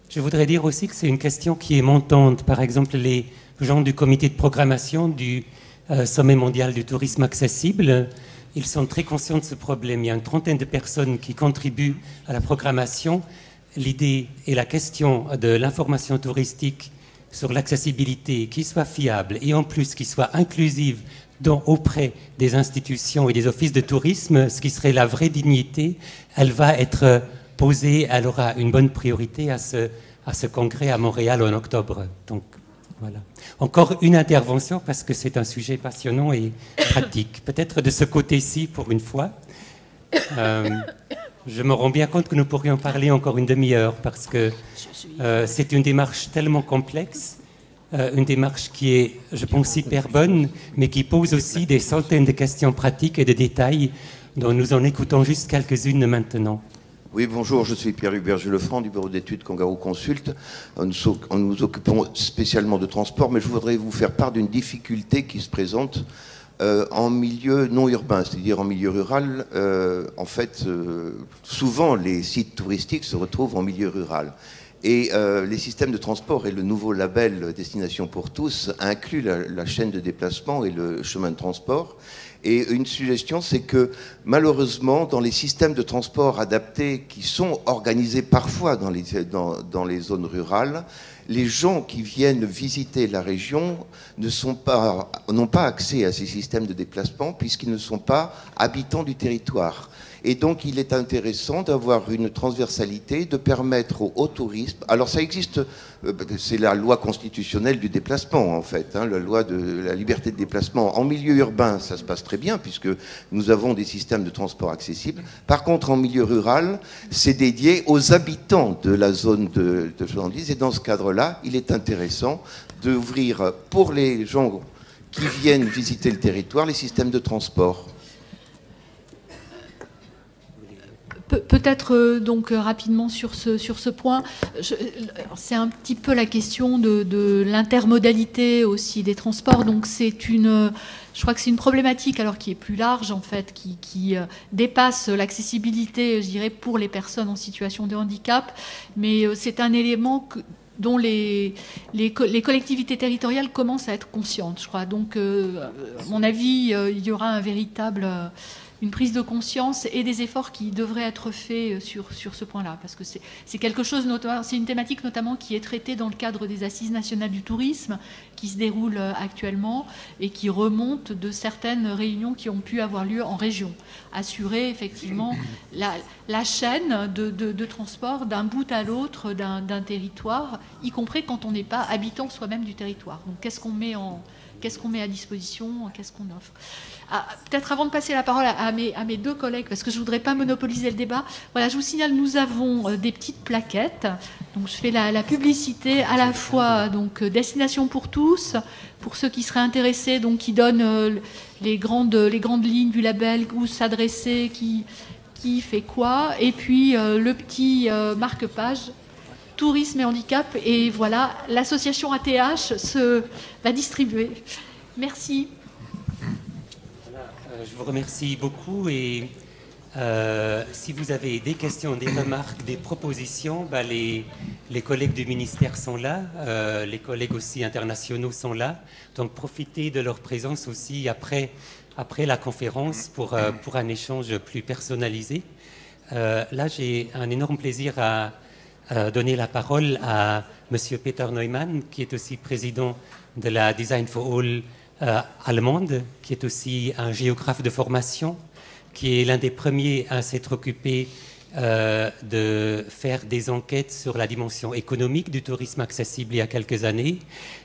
A: je voudrais dire aussi que c'est une question qui est montante. Par exemple, les gens du comité de programmation du Sommet mondial du tourisme accessible, ils sont très conscients de ce problème. Il y a une trentaine de personnes qui contribuent à la programmation. L'idée et la question de l'information touristique sur l'accessibilité qui soit fiable et en plus qui soit inclusive auprès des institutions et des offices de tourisme, ce qui serait la vraie dignité, elle va être posée, elle aura une bonne priorité à ce congrès à Montréal en octobre. Donc, voilà. Encore une intervention parce que c'est un sujet passionnant et pratique. Peut-être de ce côté-ci pour une fois. Je me rends bien compte que nous pourrions parler encore une demi-heure parce que c'est une démarche tellement complexe, une démarche qui est, je pense, hyper bonne, mais qui pose aussi des centaines de questions pratiques et de détails dont nous en écoutons juste quelques-unes maintenant.
H: Oui, bonjour, je suis Pierre-Hubert Lefranc du bureau d'études Kangaroo Consult. Nous occupons spécialement de transport, mais je voudrais vous faire part d'une difficulté qui se présente en milieu non urbain, c'est-à-dire en milieu rural. En fait, souvent, les sites touristiques se retrouvent en milieu rural. Et les systèmes de transport et le nouveau label Destination pour tous incluent la chaîne de déplacement et le chemin de transport. Et une suggestion, c'est que malheureusement, dans les systèmes de transport adaptés qui sont organisés parfois dans les zones rurales, les gens qui viennent visiter la région n'ont pas accès à ces systèmes de déplacement puisqu'ils ne sont pas habitants du territoire. Et donc, il est intéressant d'avoir une transversalité, de permettre au tourisme... Alors, ça existe, c'est la loi constitutionnelle du déplacement, en fait, la loi de la liberté de déplacement. En milieu urbain, ça se passe très bien, puisque nous avons des systèmes de transport accessibles. Par contre, en milieu rural, c'est dédié aux habitants de la zone de Genlis. Et dans ce cadre-là, il est intéressant d'ouvrir pour les gens qui viennent visiter le territoire les systèmes de transport.
B: Peut-être donc rapidement sur ce point, c'est un petit peu la question de l'intermodalité aussi des transports. Donc je crois que c'est une problématique alors qui est plus large en fait, qui dépasse l'accessibilité, je dirais, pour les personnes en situation de handicap. Mais c'est un élément dont les collectivités territoriales commencent à être conscientes, je crois. Donc, à mon avis, il y aura une véritable une prise de conscience et des efforts qui devraient être faits sur ce point-là, parce que c'est quelque chose, c'est une thématique notamment qui est traitée dans le cadre des Assises nationales du tourisme, qui se déroulent actuellement et qui remontent de certaines réunions qui ont pu avoir lieu en région. Assurer effectivement la chaîne de transport d'un bout à l'autre d'un territoire, y compris quand on n'est pas habitant soi-même du territoire. Donc qu'est-ce qu'on met à disposition, qu'est-ce qu'on offre. Peut-être avant de passer la parole à mes deux collègues, parce que je ne voudrais pas monopoliser le débat, voilà, je vous signale, nous avons des petites plaquettes. Donc je fais la publicité à la fois donc, Destination pour tous, pour ceux qui seraient intéressés, donc qui donnent les grandes lignes du label, où s'adresser, qui fait quoi, et puis le petit marque-page tourisme et handicap, et voilà, l'association ATH va distribuer. Merci.
A: Je vous remercie beaucoup, et si vous avez des questions, des remarques, des propositions, les collègues du ministère sont là, les collègues aussi internationaux sont là, donc profitez de leur présence aussi après la conférence pour un échange plus personnalisé. Là, j'ai un énorme plaisir à donner la parole à Monsieur Peter Neumann, qui est aussi président de la Design for All allemande, qui est aussi un géographe de formation, qui est l'un des premiers à s'être occupé de faire des enquêtes sur la dimension économique du tourisme accessible il y a quelques années.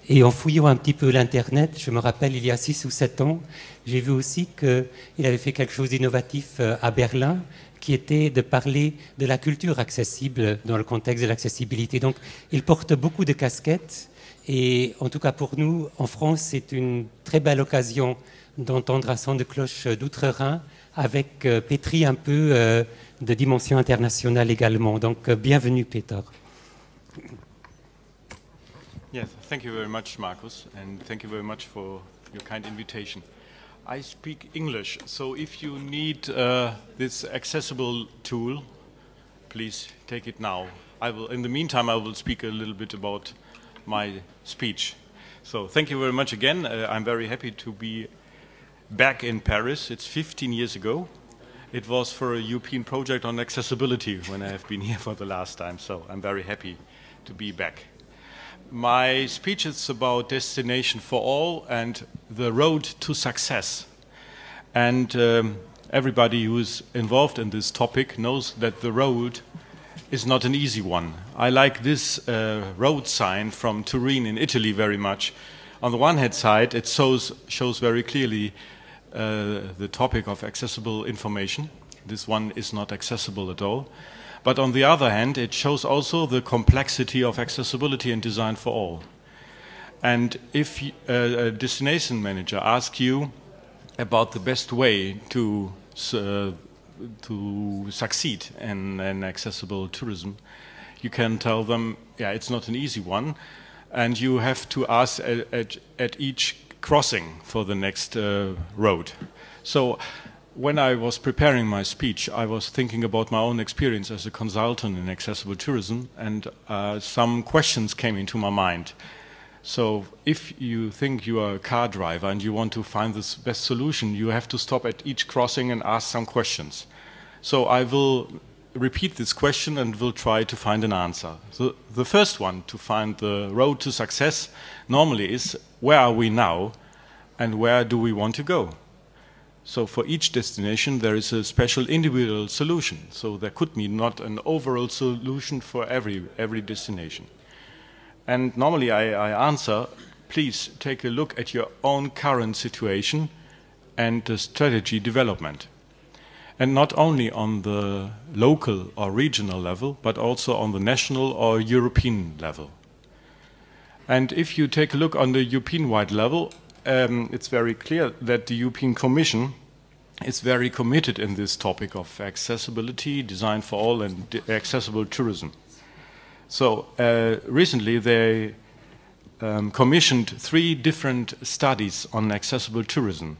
A: Et en fouillant un petit peu l'Internet, je me rappelle, il y a 6 ou 7 ans, j'ai vu aussi qu'il avait fait quelque chose d'innovatif à Berlin, qui était de parler de la culture accessible dans le contexte de l'accessibilité. Donc, il porte beaucoup de casquettes, et en tout cas pour nous, en France, c'est une très belle occasion d'entendre un son de cloche d'outre-Rhin, avec pétri un peu de dimension internationale également. Donc, bienvenue, Peter.
I: Yes, thank you very much, Markus, and thank you very much for your kind invitation. I speak English, so if you need this accessible tool, please take it now. In the meantime, I will speak a little bit about my speech. So thank you very much again. I'm very happy to be back in Paris. It's 15 years ago. It was for a European project on accessibility when I have been here for the last time, so I'm very happy to be back. My speech is about Destination for All and the road to success. And everybody who is involved in this topic knows that the road is not an easy one. I like this road sign from Turin in Italy very much. On the one hand side, it shows very clearly the topic of accessible information. This one is not accessible at all. But on the other hand, it shows also the complexity of accessibility and design for all. And if a destination manager asks you about the best way to succeed in accessible tourism, you can tell them, yeah, it's not an easy one, and you have to ask at each crossing for the next road. So when I was preparing my speech, I was thinking about my own experience as a consultant in accessible tourism, and some questions came into my mind. So if you think you are a car driver and you want to find this best solution, you have to stop at each crossing and ask some questions. So I will repeat this question and will try to find an answer. So the first one to find the road to success normally is, where are we now and where do we want to go? So for each destination there is a special individual solution. So there could be not an overall solution for every destination. And normally I answer, please take a look at your own current situation and the strategy development. And not only on the local or regional level, but also on the national or European level. And if you take a look on the European-wide level, it's very clear that the European Commission is very committed in this topic of accessibility, design for all, and accessible tourism. So recently they commissioned 3 different studies on accessible tourism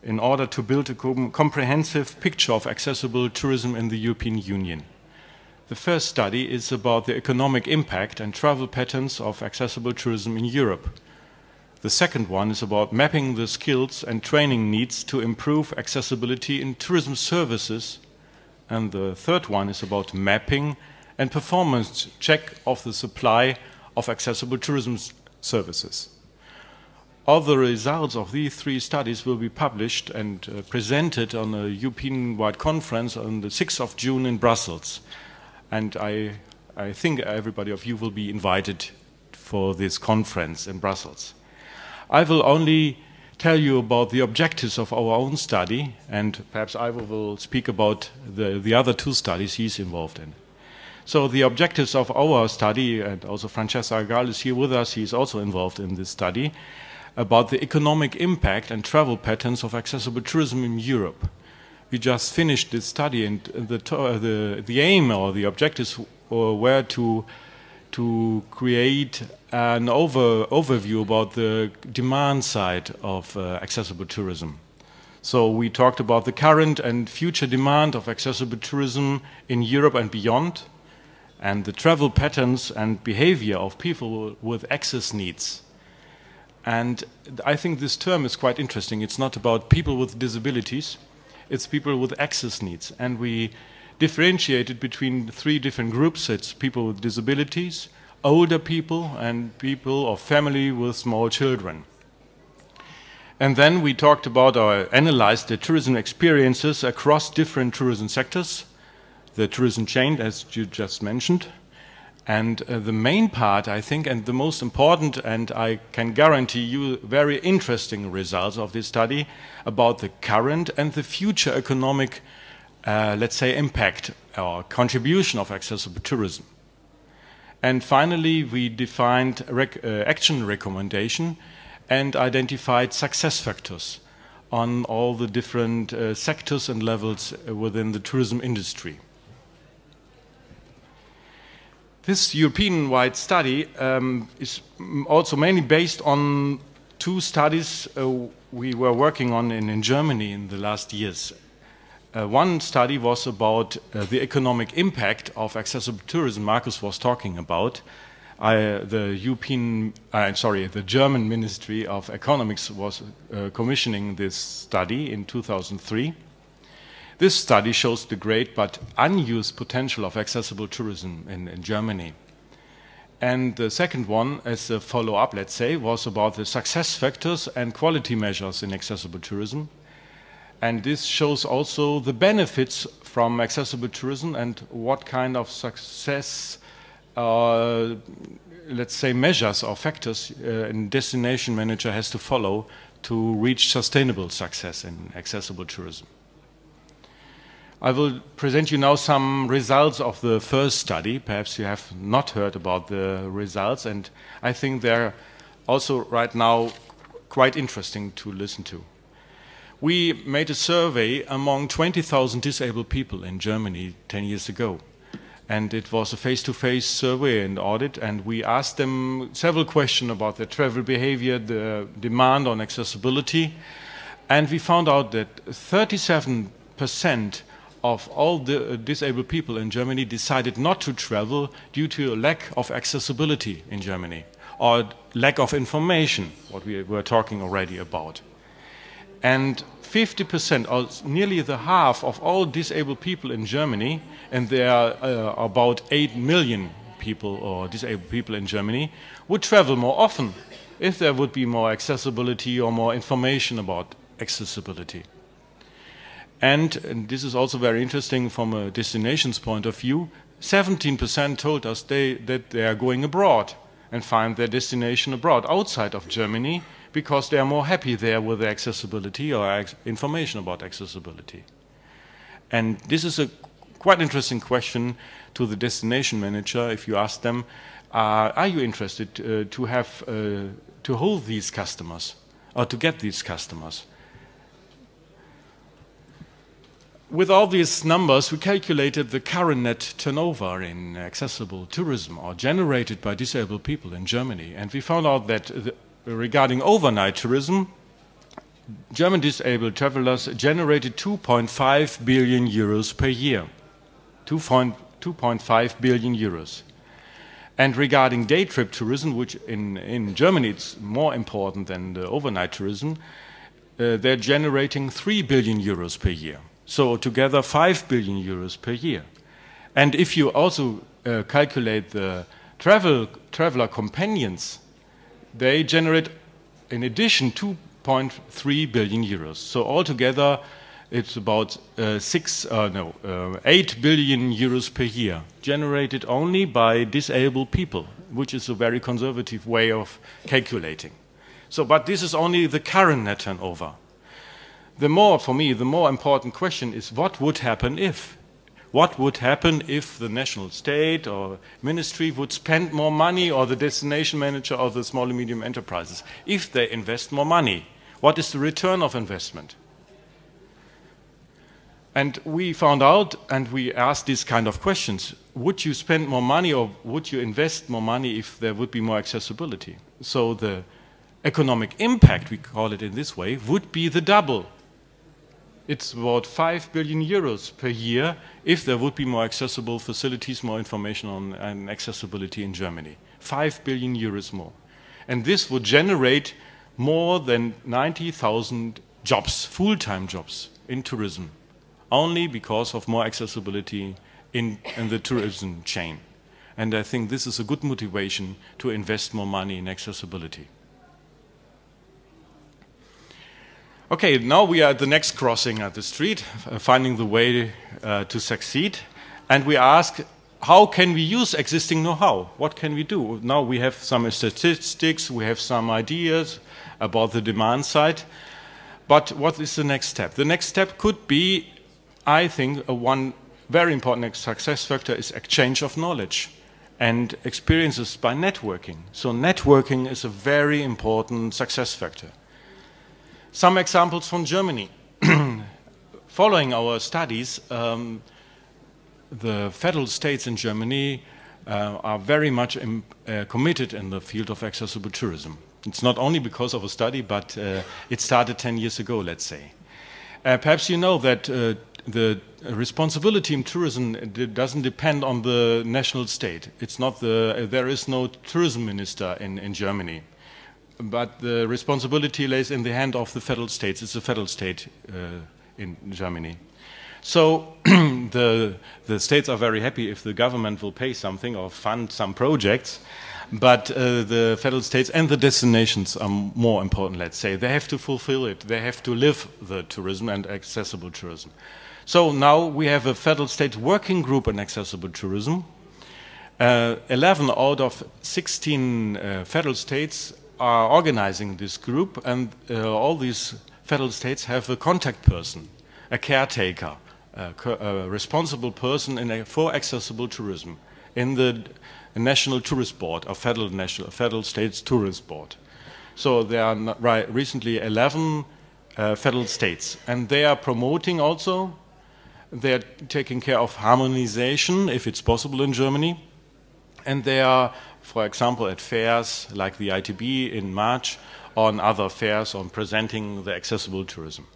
I: in order to build a comprehensive picture of accessible tourism in the European Union. The first study is about the economic impact and travel patterns of accessible tourism in Europe. The second one is about mapping the skills and training needs to improve accessibility in tourism services. And the third one is about mapping and performance check of the supply of accessible tourism services. All the results of these three studies will be published and presented on a European-wide conference on the 6th of June in Brussels. And I think everybody of you will be invited for this conference in Brussels. I will only tell you about the objectives of our own study, and perhaps Ivo will speak about the other two studies he's involved in. So the objectives of our study, and also Francesca Agal is here with us, he's also involved in this study, about the economic impact and travel patterns of accessible tourism in Europe. We just finished this study, and the aim or the objectives were to create an overview about the demand side of accessible tourism. So we talked about the current and future demand of accessible tourism in Europe and beyond, and the travel patterns and behavior of people with access needs. And I think this term is quite interesting. It's not about people with disabilities, it's people with access needs. And we differentiated between three different groups. It's people with disabilities, older people, and people or family with small children. And then we talked about or analyzed the tourism experiences across different tourism sectors, the tourism chain, as you just mentioned. And the main part, I think, and the most important, and I can guarantee you very interesting results of this study about the current and the future economic, let's say, impact or contribution of accessible tourism. And finally, we defined action recommendation and identified success factors on all the different sectors and levels within the tourism industry. This European-wide study is also mainly based on two studies we were working on in Germany in the last years. One study was about the economic impact of accessible tourism Markus was talking about. The German Ministry of Economics was commissioning this study in 2003. This study shows the great but unused potential of accessible tourism in Germany. And the second one, as a follow-up, let's say, was about the success factors and quality measures in accessible tourism. And this shows also the benefits from accessible tourism and what kind of success, let's say, measures or factors a destination manager has to follow to reach sustainable success in accessible tourism. I will present you now some results of the first study. Perhaps you have not heard about the results, and I think they're also right now quite interesting to listen to. We made a survey among 20,000 disabled people in Germany 10 years ago. And it was a face-to-face survey and audit, and we asked them several questions about their travel behavior, the demand on accessibility, and we found out that 37% of all the disabled people in Germany decided not to travel due to a lack of accessibility in Germany, or lack of information, what we were talking already about. And 50%, or nearly the half of all disabled people in Germany, and there are about 8 million people or disabled people in Germany, would travel more often if there would be more accessibility or more information about accessibility. And this is also very interesting from a destination's point of view, 17% told us that they are going abroad and find their destination abroad, outside of Germany, because they are more happy there with the accessibility or information about accessibility. And this is a quite interesting question to the destination manager if you ask them, are you interested to hold these customers or to get these customers? With all these numbers, we calculated the current net turnover in accessible tourism or generated by disabled people in Germany. And we found out that regarding overnight tourism, German disabled travelers generated 2.5 billion euros per year. 2.5 billion euros. And regarding day trip tourism, which in Germany it's more important than the overnight tourism, they're generating 3 billion euros per year. So together 5 billion euros per year. And if you also calculate the traveler companions, they generate in addition 2.3 billion euros. So altogether it's about 8 billion euros per year, generated only by disabled people, which is a very conservative way of calculating. So, but this is only the current net turnover. For me, the more important question is what would happen if? What would happen if the national state or ministry would spend more money, or the destination manager or the small and medium enterprises, if they invest more money? What is the return of investment? And we found out, and we asked these kind of questions. Would you spend more money, or would you invest more money if there would be more accessibility? So the economic impact, we call it in this way, would be the double. It's about 5 billion euros per year if there would be more accessible facilities, more information on accessibility in Germany. 5 billion euros more. And this would generate more than 90,000 jobs, full-time jobs in tourism, only because of more accessibility in the tourism chain. And I think this is a good motivation to invest more money in accessibility. Okay, now we are at the next crossing at the street, finding the way to succeed. And we ask, how can we use existing know-how? What can we do? Now we have some statistics, we have some ideas about the demand side. But what is the next step? The next step could be, I think, one very important success factor is exchange of knowledge and experiences by networking. So networking is a very important success factor. Some examples from Germany. Following our studies, the federal states in Germany are very much committed in the field of accessible tourism. It's not only because of a study, but it started 10 years ago, let's say. Perhaps you know that the responsibility in tourism doesn't depend on the national state. It's not there is no tourism minister in Germany. But the responsibility lays in the hand of the federal states. It's a federal state in Germany. So the states are very happy if the government will pay something or fund some projects. But the federal states and the destinations are more important, let's say. They have to fulfill it. They have to live the tourism and accessible tourism. So now we have a federal state working group on accessible tourism. 11 out of 16 federal states are organizing this group, and all these federal states have a contact person, a caretaker, a responsible person for accessible tourism in the National Tourist Board, a federal states tourist board. So there are recently 11 federal states, and they are promoting also, they are taking care of harmonization, if it's possible in Germany, and they are, for example, at fairs like the ITB in March, on other fairs on presenting the accessible tourism.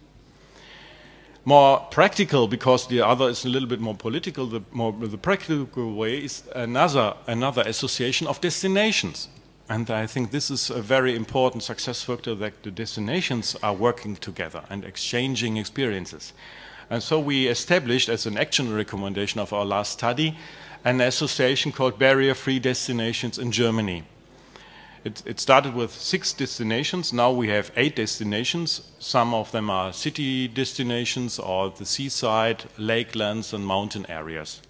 I: More practical, because the other is a little bit more political, the practical way is another association of destinations. And I think this is a very important success factor, that the destinations are working together and exchanging experiences. And so we established, as an action recommendation of our last study, an association called Barrier-Free Destinations in Germany. It started with 6 destinations. Now we have 8 destinations. Some of them are city destinations or the seaside, lakelands and mountain areas.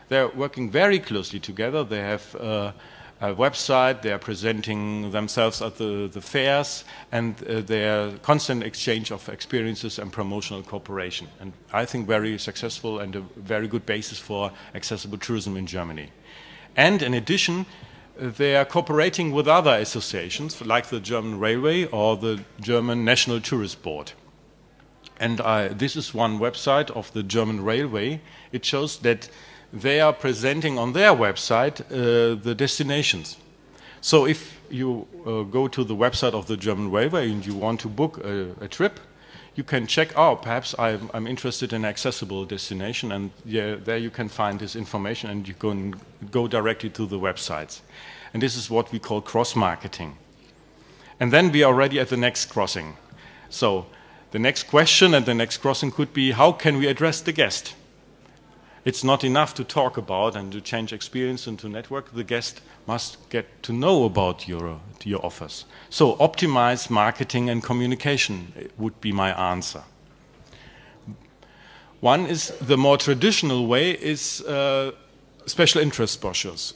I: They're working very closely together. They have a website, they are presenting themselves at the fairs, and their constant exchange of experiences and promotional cooperation. And I think very successful and a very good basis for accessible tourism in Germany. And in addition, they are cooperating with other associations like the German Railway or the German National Tourist Board. And this is one website of the German Railway. It shows that they are presenting on their website the destinations. So if you go to the website of the German Railway and you want to book a trip, you can check, oh, perhaps I'm interested in an accessible destination, and there you can find this information, and you can go directly to the websites. And this is what we call cross-marketing. And then we are already at the next crossing. So the next question and the next crossing could be, how can we address the guest? It's not enough to talk about and to change experience and to network. The guest must get to know about your offers. So optimize marketing and communication would be my answer. One is the more traditional way is special interest brochures.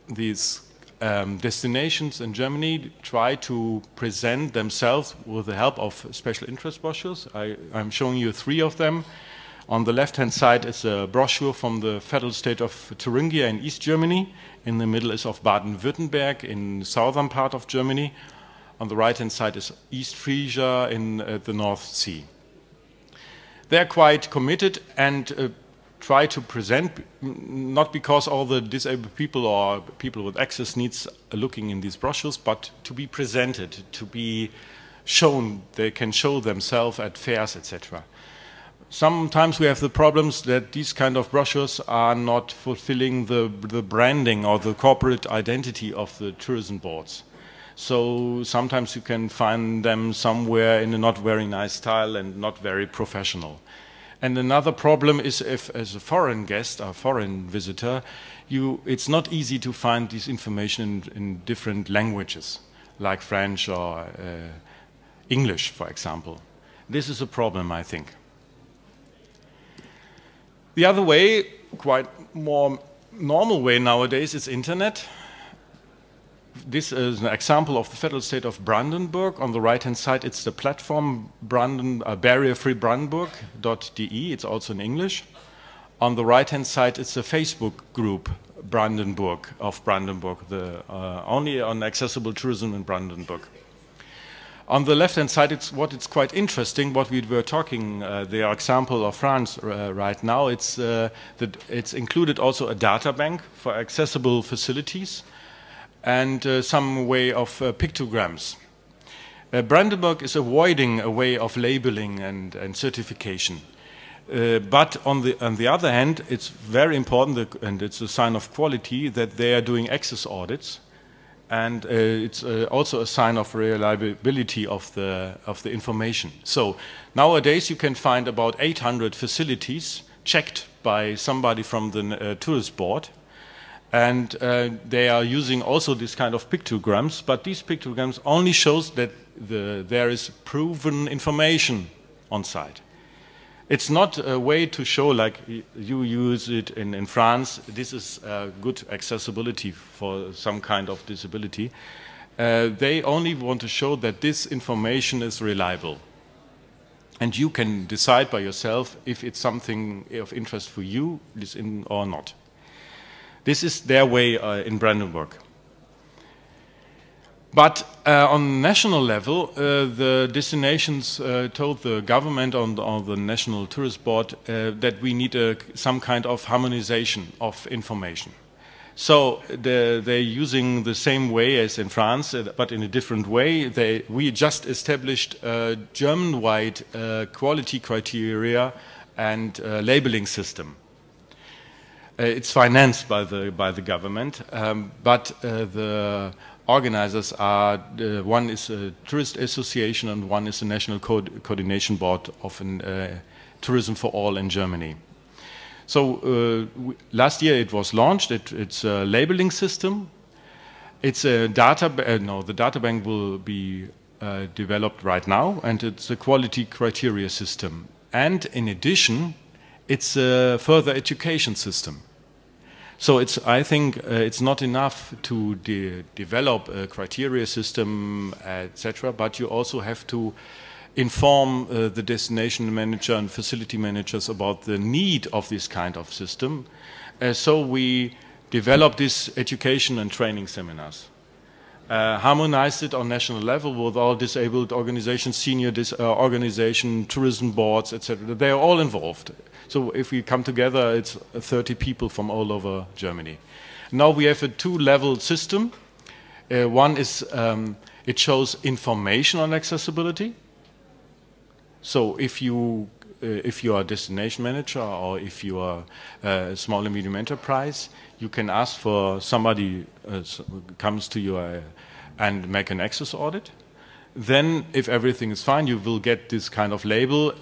I: These destinations in Germany try to present themselves with the help of special interest brochures. I'm showing you 3 of them. On the left-hand side is a brochure from the federal state of Thuringia in East Germany. In the middle is of Baden-Württemberg in the southern part of Germany. On the right-hand side is East Frisia in the North Sea. They're quite committed and try to present, not because all the disabled people or people with access needs are looking in these brochures, but to be presented, to be shown, they can show themselves at fairs, etc. Sometimes we have the problems that these kind of brochures are not fulfilling the branding or the corporate identity of the tourism boards. So sometimes you can find them somewhere in a not very nice style and not very professional. And another problem is if, as a foreign guest or foreign visitor, it's not easy to find this information in different languages, like French or English, for example. This is a problem, I think. The other way, quite more normal way nowadays, is internet. This is an example of the federal state of Brandenburg. On the right-hand side, it's the platform barrierefreebrandenburg.de. It's also in English. On the right-hand side, it's a Facebook group, Brandenburg, of Brandenburg, only on accessible tourism in Brandenburg. On the left-hand side, it's quite interesting, what we were talking, the example of France right now, it's included also a data bank for accessible facilities, and some way of pictograms. Brandenburg is avoiding a way of labeling and certification. But on the other hand, it's very important, and it's a sign of quality, that they are doing access audits. And it's also a sign of reliability of the information. So nowadays you can find about 800 facilities checked by somebody from the tourist board. And they are using also this kind of pictograms, but these pictograms only shows that there is proven information on site. It's not a way to show like you use it in France. This is good accessibility for some kind of disability. They only want to show that this information is reliable. And you can decide by yourself if it's something of interest for you or not. This is their way in Brandenburg. But on national level, the destinations told the government on the National Tourist Board that we need some kind of harmonization of information. So they're using the same way as in France, but in a different way. We just established a German-wide quality criteria and labeling system. It's financed by the government, but the organizers are, one is a tourist association and one is a national coordination board of Tourism for All in Germany. So last year it was launched. It's a labeling system. It's a the data bank will be developed right now, and it's a quality criteria system. And in addition, it's a further education system. So I think it's not enough to develop a criteria system, etc., but you also have to inform the destination manager and facility managers about the need of this kind of system. So we developed this education and training seminars. Harmonized it on national level with all disabled organizations, senior organization, tourism boards, etc. They are all involved. So if we come together, it's 30 people from all over Germany. Now we have a two-level system. One is, it shows information on accessibility. So if you are a destination manager or if you are a small and medium enterprise, you can ask for somebody comes to you and make an access audit. Then, if everything is fine, you will get this kind of label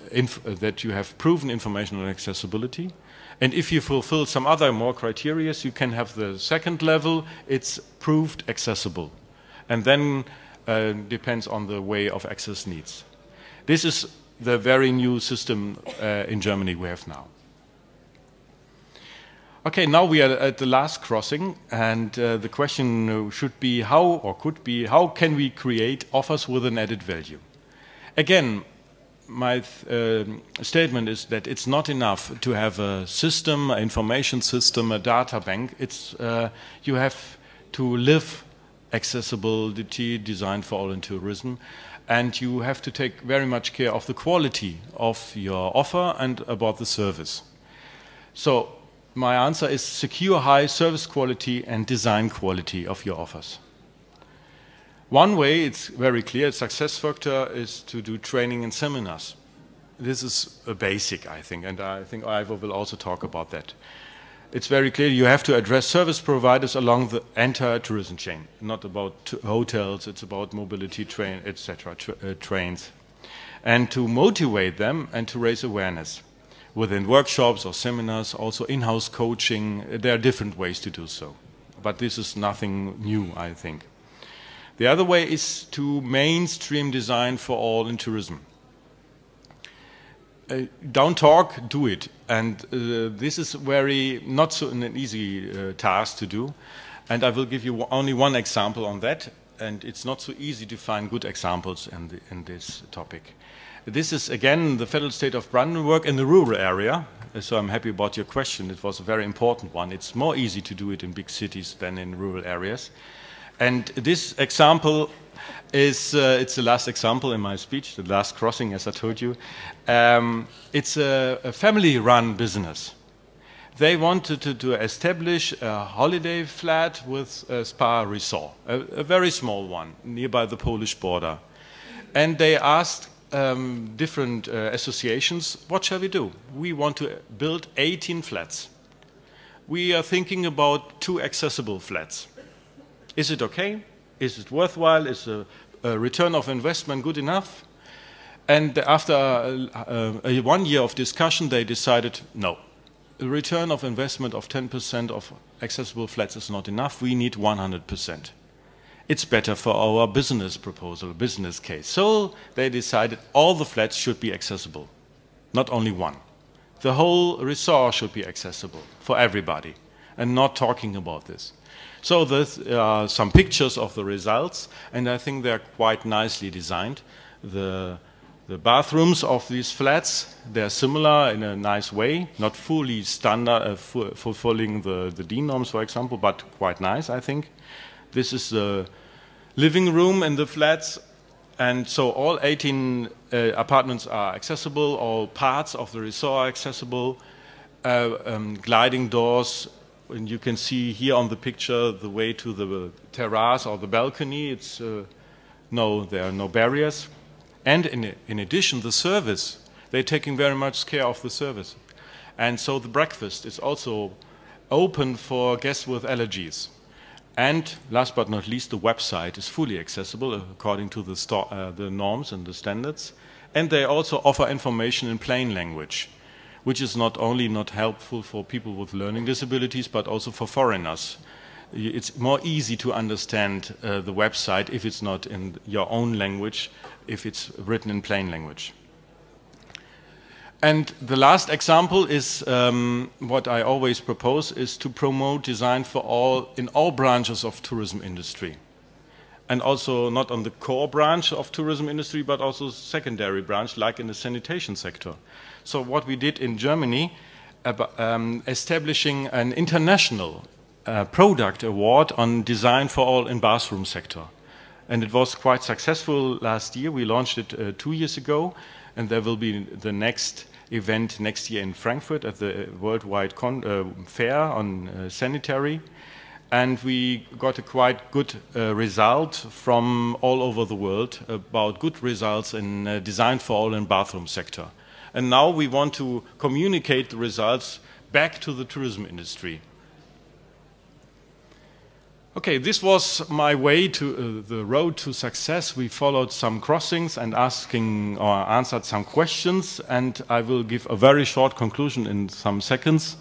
I: that you have proven information on accessibility. And if you fulfill some other more criteria, you can have the second level, it's proved accessible. And then depends on the way of access needs. This is the very new system in Germany we have now. Okay, now we are at the last crossing, and the question should be how, or could be, how can we create offers with an added value? Again, my statement is that it's not enough to have a system, an information system, a data bank. It's, you have to live accessibility designed for all in tourism, and you have to take very much care of the quality of your offer and about the service. So my answer is secure high service quality and design quality of your offers. One way, it's very clear, success factor is to do training and seminars. This is a basic, I think, and I think Ivo will also talk about that. It's very clear you have to address service providers along the entire tourism chain, not about hotels, it's about mobility, train, etc., trains. And to motivate them and to raise awareness. Within workshops or seminars, also in-house coaching, there are different ways to do so. But this is nothing new, I think. The other way is to mainstream design for all in tourism. Don't talk, do it. And this is very not so an easy task to do. And I will give you only one example on that. And it's not so easy to find good examples in this topic. This is, again, the federal state of Brandenburg in the rural area. So I'm happy about your question. It was a very important one. It's more easy to do it in big cities than in rural areas. And this example is, it's the last example in my speech, the last crossing, as I told you. It's a family-run business. They wanted to establish a holiday flat with a spa resort, a very small one, nearby the Polish border. And they asked different associations, what shall we do? We want to build 18 flats. We are thinking about 2 accessible flats. Is it okay? Is it worthwhile? Is a return of investment good enough? And after 1 year of discussion, they decided, no. A return of investment of 10% of accessible flats is not enough. We need 100%. It's better for our business proposal, business case. So they decided all the flats should be accessible, not only one. The whole resort should be accessible for everybody, and not talking about this. So there's some pictures of the results, and I think they're quite nicely designed. The bathrooms of these flats, they're similar in a nice way, not fully standard, fulfilling the DIN norms, for example, but quite nice, I think. This is the living room in the flats, and so all 18 apartments are accessible, all parts of the resort are accessible, gliding doors, and you can see here on the picture the way to the terrace or the balcony. It's no, there are no barriers. And in addition, the service, they're taking very much care of the service. And so the breakfast is also open for guests with allergies. And last but not least, the website is fully accessible according to the norms and the standards. And they also offer information in plain language, which is not only not helpful for people with learning disabilities, but also for foreigners. It's more easy to understand the website if it's not in your own language, if it's written in plain language. And the last example is what I always propose is to promote design for all in all branches of tourism industry. And also not on the core branch of tourism industry, but also secondary branch, like in the sanitation sector. So what we did in Germany, establishing an international product award on design for all in bathroom sector. And it was quite successful last year. We launched it 2 years ago, and there will be the next event next year in Frankfurt at the Worldwide Fair on sanitary. and we got a quite good result from all over the world about good results in design for all in bathroom sector. And now we want to communicate the results back to the tourism industry. Okay, this was my way to the road to success. We followed some crossings and answered some questions, and I will give a very short conclusion in some seconds.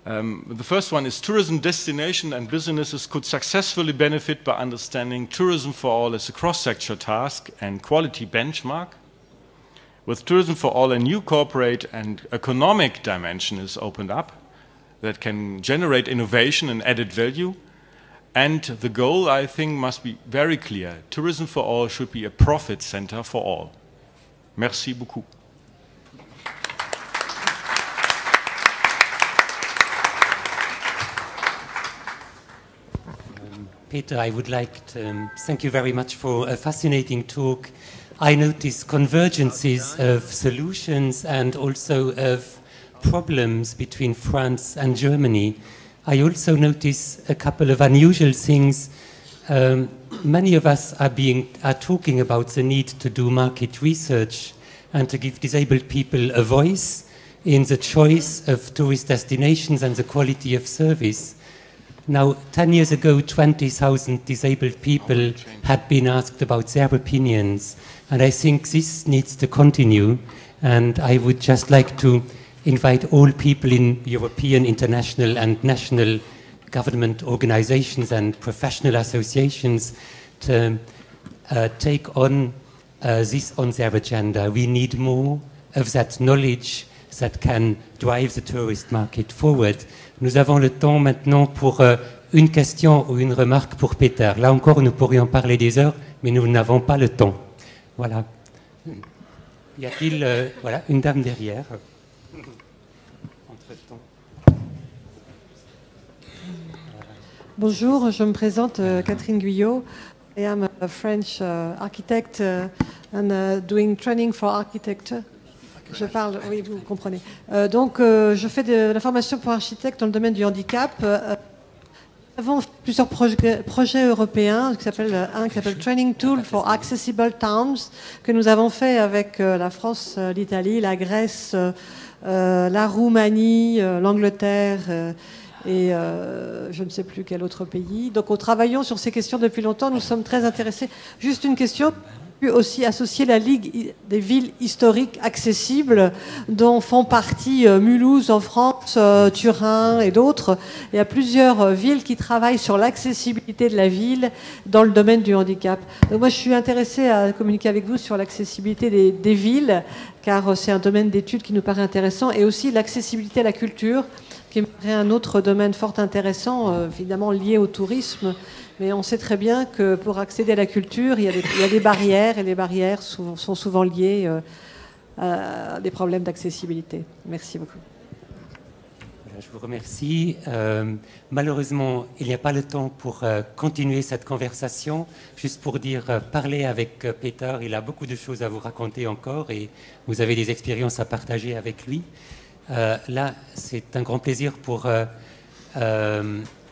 I: The first one is tourism destination and businesses could successfully benefit by understanding tourism for all as a cross-sector task and quality benchmark. With tourism for all, a new corporate and economic dimension is opened up that can generate innovation and added value. And the goal, I think, must be very clear. Tourism for all should be a profit center for all. Merci beaucoup.
A: Peter, I would like to thank you very much for a fascinating talk. I noticed convergences of solutions and also of problems between France and Germany. I also notice a couple of unusual things. Many of us are talking about the need to do market research and to give disabled people a voice in the choice of tourist destinations and the quality of service. Now, 10 years ago, 20,000 disabled people had been asked about their opinions, and I think this needs to continue, and I would just like to invite all people in European, international and national government organizations and professional associations to take on this on their agenda. We need more of that knowledge that can drive the tourist market forward. Nous avons le temps maintenant pour une question ou une remarque pour Peter. Là encore, nous pourrions parler des heures, mais nous n'avons pas le temps. Voilà. Y a-t-il voilà, une dame derrière?
J: Bonjour, je me présente Catherine Guyot. I am a French architect and doing training for architecture. Je parle, oui, vous comprenez. Donc, je fais de la formation pour architecte dans le domaine du handicap. Nous avons plusieurs projets européens, un qui s'appelle Training Tool for Accessible Towns, que nous avons fait avec la France, l'Italie, la Grèce, la Roumanie, l'Angleterre et je ne sais plus quel autre pays. Donc, en travaillant sur ces questions depuis longtemps, nous sommes très intéressés. Juste une question, aussi associer la Ligue des villes historiques accessibles, dont font partie Mulhouse en France, Turin et d'autres. Il y a plusieurs villes qui travaillent sur l'accessibilité de la ville dans le domaine du handicap. Donc moi, je suis intéressée à communiquer avec vous sur l'accessibilité des villes, car c'est un domaine d'études qui nous paraît intéressant, et aussi l'accessibilité à la culture, qui me paraît un autre domaine fort intéressant, évidemment lié au tourisme. Mais on sait très bien que pour accéder à la culture, il y a des barrières, et les barrières sont souvent liées à des problèmes d'accessibilité. Merci beaucoup.
A: Je vous remercie. Malheureusement, il n'y a pas le temps pour continuer cette conversation. Juste pour dire, parlez avec Peter, il a beaucoup de choses à vous raconter encore et vous avez des expériences à partager avec lui. Là, c'est un grand plaisir pour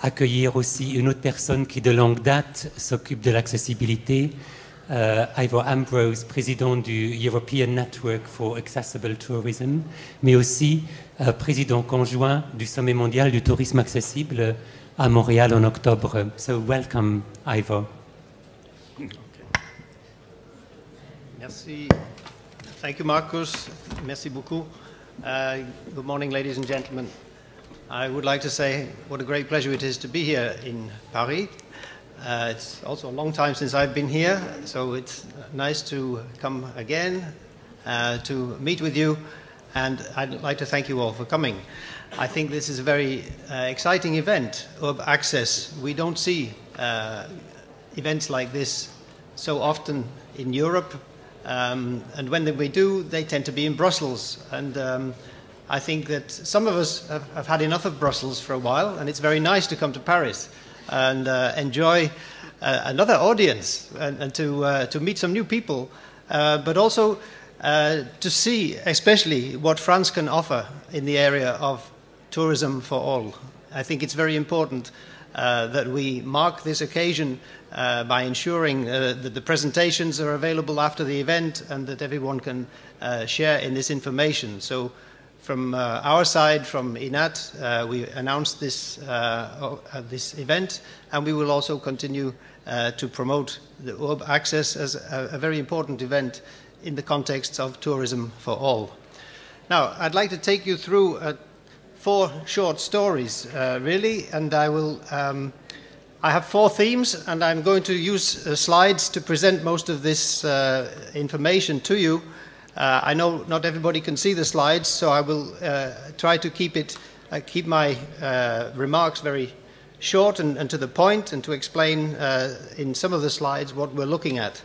A: accueillir aussi une autre personne qui de longue date s'occupe de l'accessibilité, Ivor Ambrose, président du European Network for Accessible Tourism, mais aussi président conjoint du Sommet mondial du tourisme accessible à Montréal en octobre. So welcome, Ivor.
K: Merci. Thank you, Marcus. Merci beaucoup. Good morning, ladies and gentlemen. I would like to say what a great pleasure it is to be here in Paris. It's also a long time since I've been here, so it's nice to come again to meet with you, and I'd like to thank you all for coming. I think this is a very exciting event, Urb Access. We don't see events like this so often in Europe, and when we do, they tend to be in Brussels, and I think that some of us have had enough of Brussels for a while, and it's very nice to come to Paris and enjoy another audience and to meet some new people, but also to see especially what France can offer in the area of tourism for all. I think it's very important that we mark this occasion by ensuring that the presentations are available after the event and that everyone can share in this information. So from our side, from INAT, we announced this event, and we will also continue to promote the URB Access as a very important event in the context of tourism for all. Now, I'd like to take you through 4 short stories, really, and I have 4 themes, and I'm going to use slides to present most of this information to you. I know not everybody can see the slides, so I will try to keep my remarks very short and to the point, and to explain in some of the slides what we're looking at.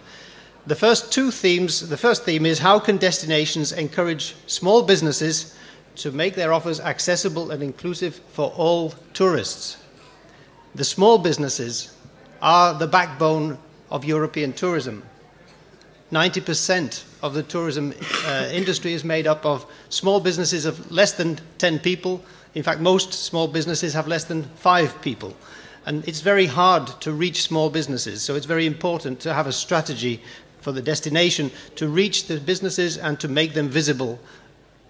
K: The first theme is how can destinations encourage small businesses to make their offers accessible and inclusive for all tourists. The small businesses are the backbone of European tourism. 90% of the tourism industry is made up of small businesses of less than 10 people. In fact, most small businesses have less than 5 people. And it's very hard to reach small businesses, so it's very important to have a strategy for the destination to reach the businesses and to make them visible.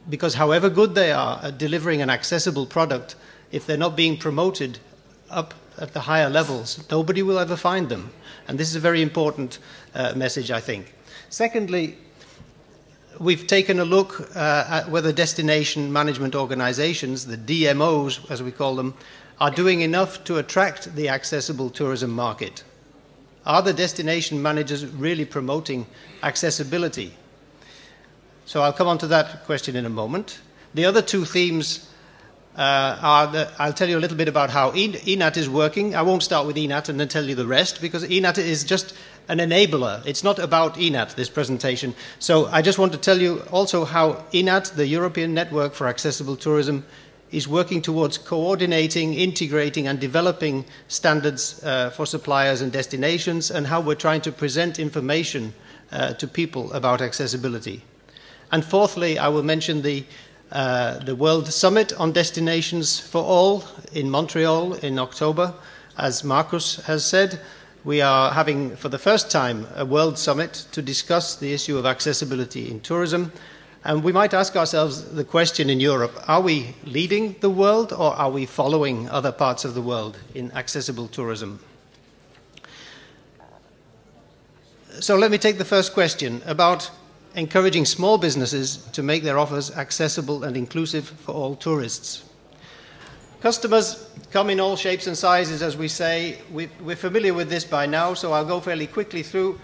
K: Because however good they are at delivering an accessible product, if they're not being promoted up at the higher levels, nobody will ever find them. And this is a very important message, I think. Secondly, we've taken a look at whether destination management organizations, the DMOs as we call them, are doing enough to attract the accessible tourism market. Are the destination managers really promoting accessibility? So I'll come on to that question in a moment. The other 2 themes I'll tell you a little bit about how INAT is working. I won't start with INAT and then tell you the rest, because INAT is just an enabler. It's not about INAT, this presentation. So I just want to tell you also how INAT, the European Network for Accessible Tourism, is working towards coordinating, integrating and developing standards for suppliers and destinations, and how we're trying to present information to people about accessibility. And fourthly, I will mention the World Summit on Destinations for All in Montreal in October. As Marcus has said, we are having for the first time a World Summit to discuss the issue of accessibility in tourism. And we might ask ourselves the question in Europe, are we leading the world or are we following other parts of the world in accessible tourism? So let me take the first question about encouraging small businesses to make their offers accessible and inclusive for all tourists. Customers come in all shapes and sizes, as we say. We're familiar with this by now, so I'll go fairly quickly through.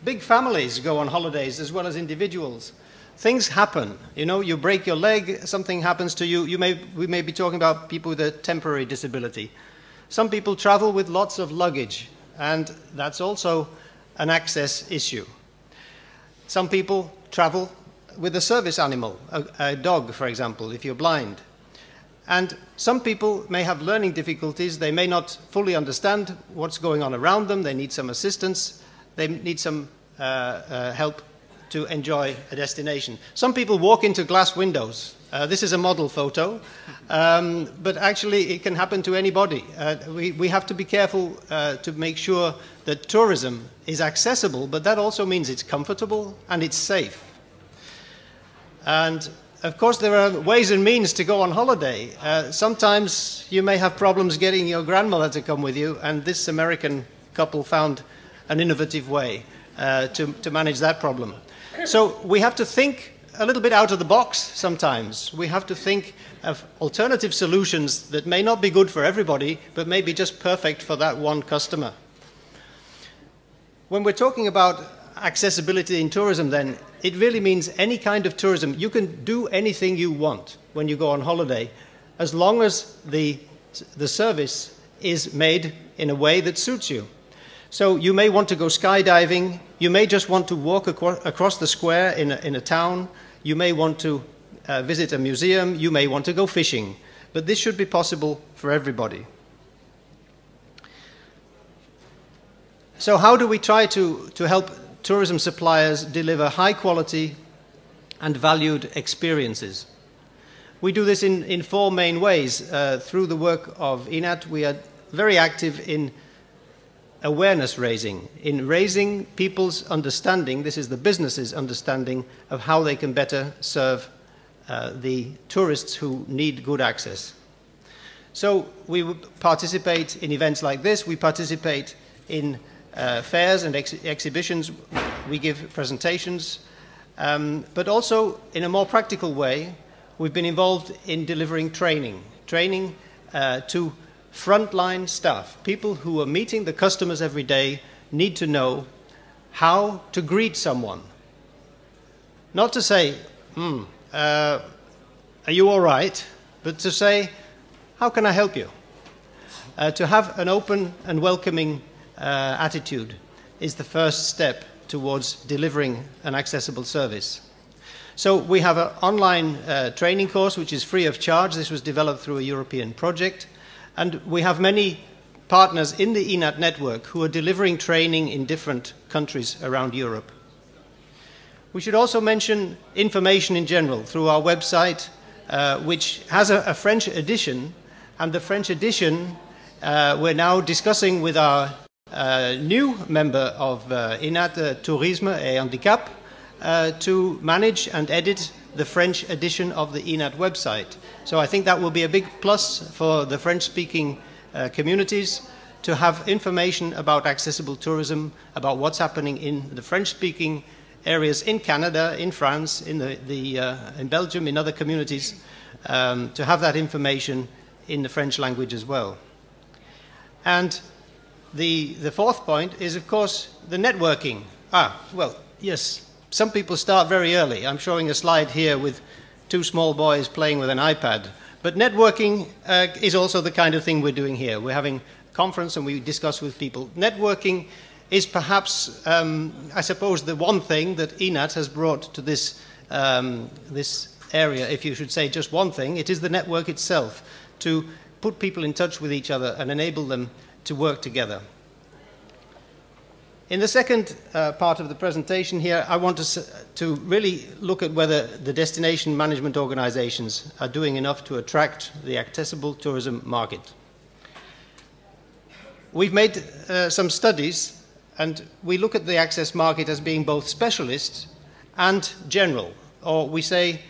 K: Big families go on holidays as well as individuals. Things happen. You know, you break your leg, something happens to you. We may be talking about people with a temporary disability. Some people travel with lots of luggage, and that's also an access issue. Some people travel with a service animal, a dog, for example, if you're blind. And some people may have learning difficulties. They may not fully understand what's going on around them. They need some assistance. They need some help to enjoy a destination. Some people walk into glass windows. This is a model photo, but actually it can happen to anybody. We have to be careful to make sure that tourism is accessible, but that also means it's comfortable and it's safe. And of course, there are ways and means to go on holiday. Sometimes you may have problems getting your grandmother to come with you, and this American couple found an innovative way to manage that problem. So we have to think a little bit out of the box sometimes. We have to think of alternative solutions that may not be good for everybody, but may be just perfect for that one customer. When we're talking about accessibility in tourism, then, it really means any kind of tourism. You can do anything you want when you go on holiday, as long as the service is made in a way that suits you. So you may want to go skydiving, you may just want to walk across the square in a town, you may want to visit a museum, you may want to go fishing, but this should be possible for everybody. So how do we try to help tourism suppliers deliver high quality and valued experiences? We do this in four main ways. Through the work of INAT, we are very active in awareness raising, in raising people's understanding, this is the business's understanding, of how they can better serve the tourists who need good access. So we participate in events like this, we participate in fairs and exhibitions, we give presentations, but also in a more practical way, we've been involved in delivering training to frontline staff. People who are meeting the customers every day need to know how to greet someone. Not to say, are you all right? But to say, how can I help you? To have an open and welcoming attitude is the first step towards delivering an accessible service. So we have an online training course which is free of charge. This was developed through a European project. And we have many partners in the INAT network who are delivering training in different countries around Europe. We should also mention information in general through our website, which has a French edition. And the French edition, we're now discussing with our new member of INAT Tourisme et Handicap to manage and edit the French edition of the INAT website. So I think that will be a big plus for the French-speaking communities to have information about accessible tourism, about what's happening in the French-speaking areas in Canada, in France, in Belgium, in other communities, to have that information in the French language as well. And the fourth point is, of course, the networking. Well, yes, some people start very early. I'm showing a slide here with two small boys playing with an iPad. But networking is also the kind of thing we're doing here. We're having a conference and we discuss with people. Networking is perhaps, I suppose, the one thing that INAT has brought to this area. If you should say just one thing, it is the network itself, to put people in touch with each other and enable them to work together. In the second part of the presentation here, I want to really look at whether the destination management organizations are doing enough to attract the accessible tourism market. We've made some studies, and we look at the access market as being both specialist and general. Or we say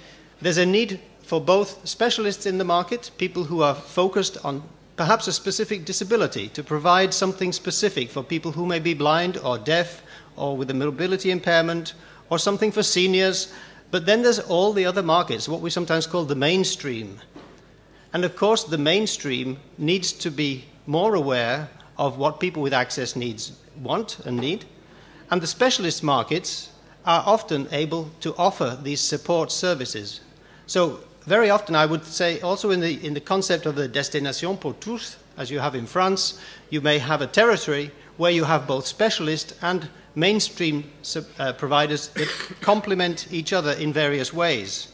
K: there's a need for both specialists in the market, people who are focused on perhaps a specific disability, to provide something specific for people who may be blind or deaf or with a mobility impairment, or something for seniors. But then there's all the other markets, what we sometimes call the mainstream. And of course, the mainstream needs to be more aware of what people with access needs want and need. And the specialist markets are often able to offer these support services. So very often, I would say, also in the concept of the destination pour tous, as you have in France, you may have a territory where you have both specialist and mainstream providers that complement each other in various ways.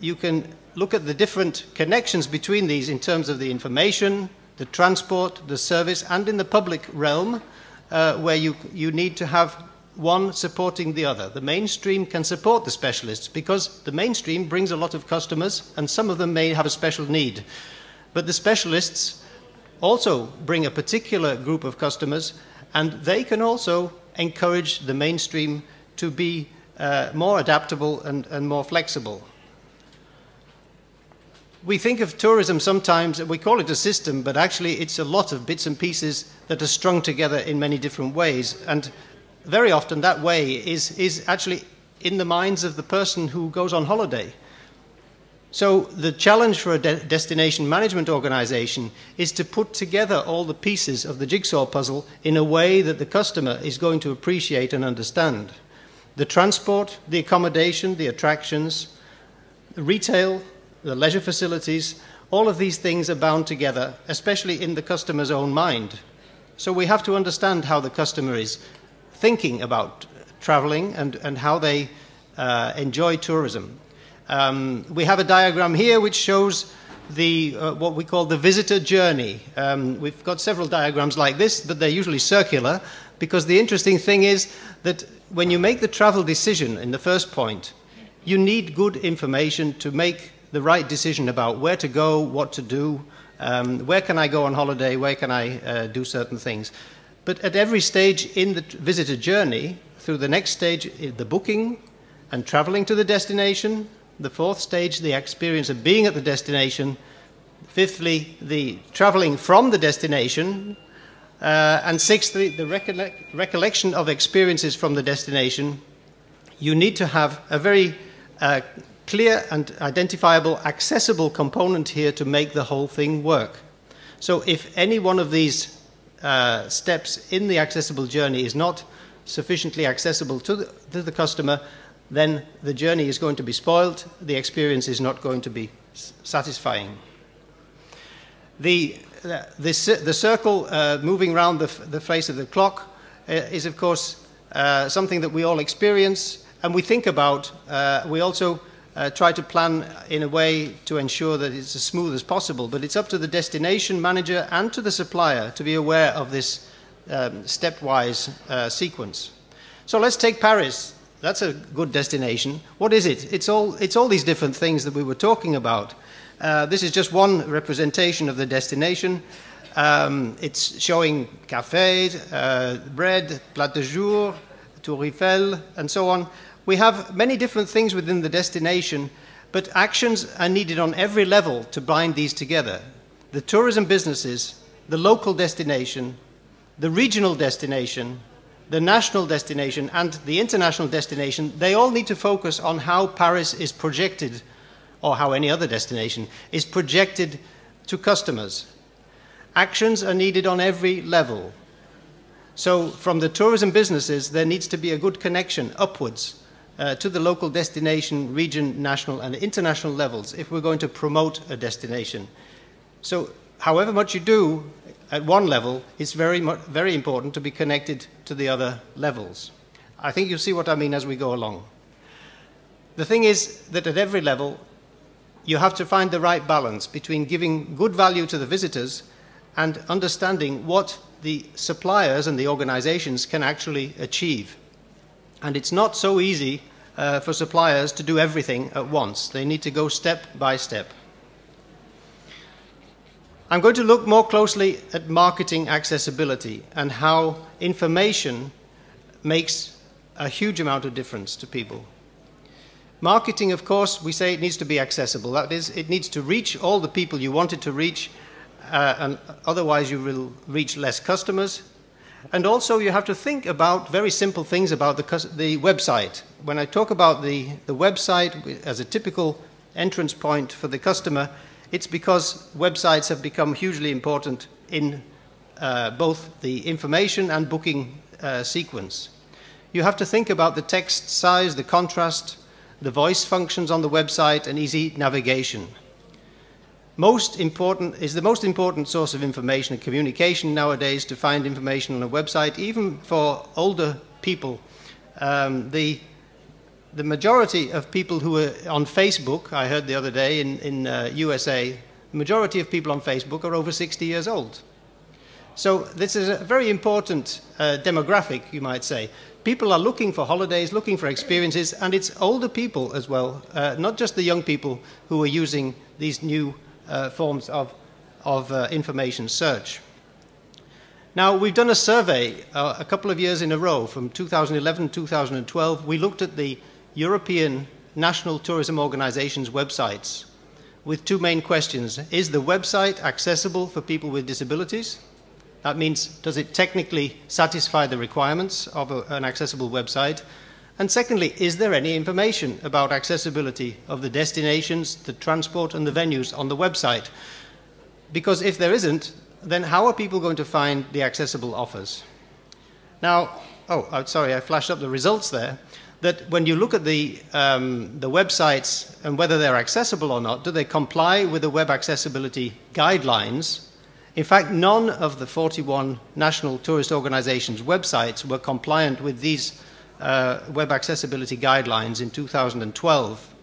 K: You can look at the different connections between these in terms of the information, the transport, the service, and in the public realm, where you need to have one supporting the other. The mainstream can support the specialists because the mainstream brings a lot of customers and some of them may have a special need. But the specialists also bring a particular group of customers, and they can also encourage the mainstream to be more adaptable and more flexible. We think of tourism sometimes, we call it a system, but actually it's a lot of bits and pieces that are strung together in many different ways. And very often that way is actually in the minds of the person who goes on holiday. So the challenge for a destination management organization is to put together all the pieces of the jigsaw puzzle in a way that the customer is going to appreciate and understand. The transport, the accommodation, the attractions, the retail, the leisure facilities, all of these things are bound together, especially in the customer's own mind. So we have to understand how the customer is thinking about traveling and how they enjoy tourism. We have a diagram here which shows what we call the visitor journey. We've got several diagrams like this, but they're usually circular, because the interesting thing is that when you make the travel decision in the first point, you need good information to make the right decision about where to go, what to do, where can I go on holiday, where can I do certain things. But at every stage in the visitor journey, through the next stage, the booking and traveling to the destination, the fourth stage, the experience of being at the destination, fifthly, the traveling from the destination, and sixthly, the recollection of experiences from the destination, you need to have a very clear and identifiable, accessible component here to make the whole thing work. So if any one of these steps in the accessible journey is not sufficiently accessible to the customer, then the journey is going to be spoiled, the experience is not going to be satisfying. The circle moving around the face of the clock is, of course, something that we all experience and we think about. We also try to plan in a way to ensure that it's as smooth as possible, but it's up to the destination manager and to the supplier to be aware of this stepwise sequence. So let's take Paris. That's a good destination. What is it? It's all these different things that we were talking about. This is just one representation of the destination. It's showing cafés, bread, plat de jour, Tour Eiffel, and so on. We have many different things within the destination, but actions are needed on every level to bind these together. The tourism businesses, the local destination, the regional destination, the national destination, and the international destination, they all need to focus on how Paris is projected, or how any other destination is projected to customers. Actions are needed on every level. So from the tourism businesses, there needs to be a good connection upwards to the local destination, region, national, and international levels if we're going to promote a destination. So however much you do at one level, it's very important to be connected to the other levels. I think you'll see what I mean as we go along. The thing is that at every level, you have to find the right balance between giving good value to the visitors and understanding what the suppliers and the organizations can actually achieve. And it's not so easy for suppliers to do everything at once. They need to go step by step. I'm going to look more closely at marketing accessibility and how information makes a huge amount of difference to people. Marketing, of course, we say it needs to be accessible. That is, it needs to reach all the people you want it to reach, and otherwise you will reach less customers. And also you have to think about very simple things about the website. When I talk about the website as a typical entrance point for the customer, it's because websites have become hugely important in both the information and booking sequence. You have to think about the text size, the contrast, the voice functions on the website, and easy navigation. The most important source of information and communication nowadays to find information on a website, even for older people. The majority of people who are on Facebook, I heard the other day in USA, the majority of people on Facebook are over 60 years old. So this is a very important demographic, you might say. People are looking for holidays, looking for experiences, and it's older people as well, not just the young people who are using these new forms of information search. Now, we've done a survey a couple of years in a row, from 2011 to 2012. We looked at the European National Tourism Organization's websites with two main questions. Is the website accessible for people with disabilities? That means, does it technically satisfy the requirements of an accessible website? And secondly, is there any information about accessibility of the destinations, the transport, and the venues on the website? Because if there isn't, then how are people going to find the accessible offers? Now, sorry, I flashed up the results there. That when you look at the websites and whether they're accessible or not, do they comply with the web accessibility guidelines? In fact, none of the 41 national tourist organizations' websites were compliant with these web accessibility guidelines in 2012.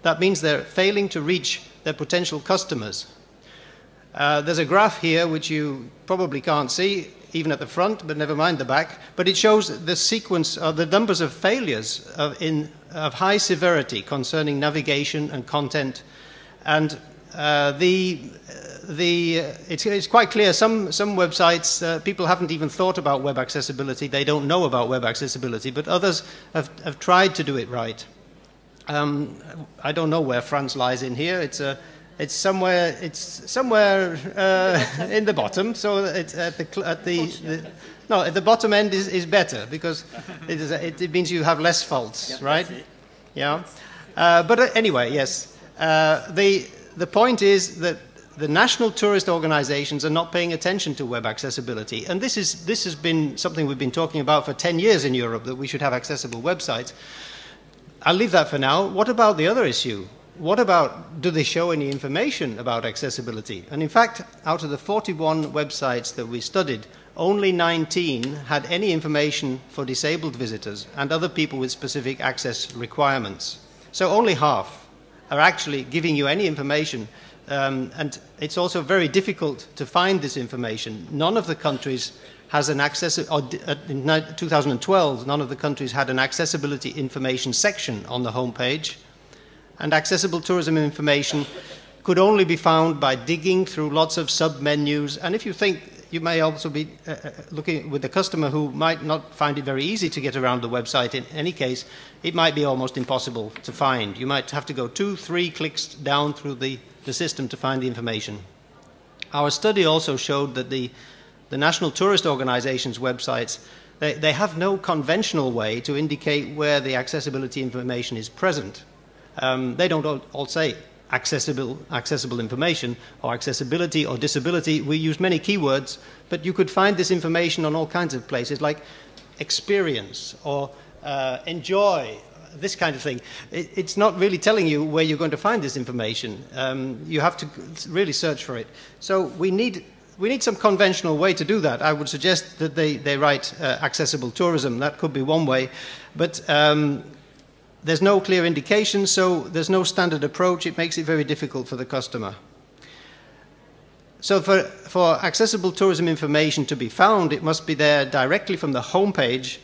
K: That means they're failing to reach their potential customers. There's a graph here which you probably can't see, even at the front, but never mind the back. But it shows the sequence of the numbers of failures of high severity concerning navigation and content And it's quite clear some websites, people haven't even thought about web accessibility. They don't know about web accessibility, but others have tried to do it right. I don't know where France lies in here. It's somewhere in the bottom. So it's at the bottom end is better because it means you have less faults, yep, right? Yeah. But anyway, yes. The point is that the national tourist organizations are not paying attention to web accessibility. And this has been something we've been talking about for 10 years in Europe, that we should have accessible websites. I'll leave that for now. What about the other issue? What about, do they show any information about accessibility? And in fact, out of the 41 websites that we studied, only 19 had any information for disabled visitors and other people with specific access requirements. So only half are actually giving you any information. And it's also very difficult to find this information. None of the countries has an access, or in 2012, none of the countries had an accessibility information section on the homepage. And accessible tourism information could only be found by digging through lots of sub-menus. And if you think, you may also be looking with a customer who might not find it very easy to get around the website. In any case, it might be almost impossible to find. You might have to go 2-3 clicks down through the system to find the information. Our study also showed that the National Tourist Organization's websites, they have no conventional way to indicate where the accessibility information is present. They don't all say accessible information, or accessibility, or disability. We use many keywords, but you could find this information on all kinds of places, like experience, or enjoy, this kind of thing. It's not really telling you where you're going to find this information. You have to really search for it. So we need some conventional way to do that. I would suggest that they write accessible tourism. That could be one way. But there's no clear indication, so there's no standard approach. It makes it very difficult for the customer. So for accessible tourism information to be found, it must be there directly from the homepage,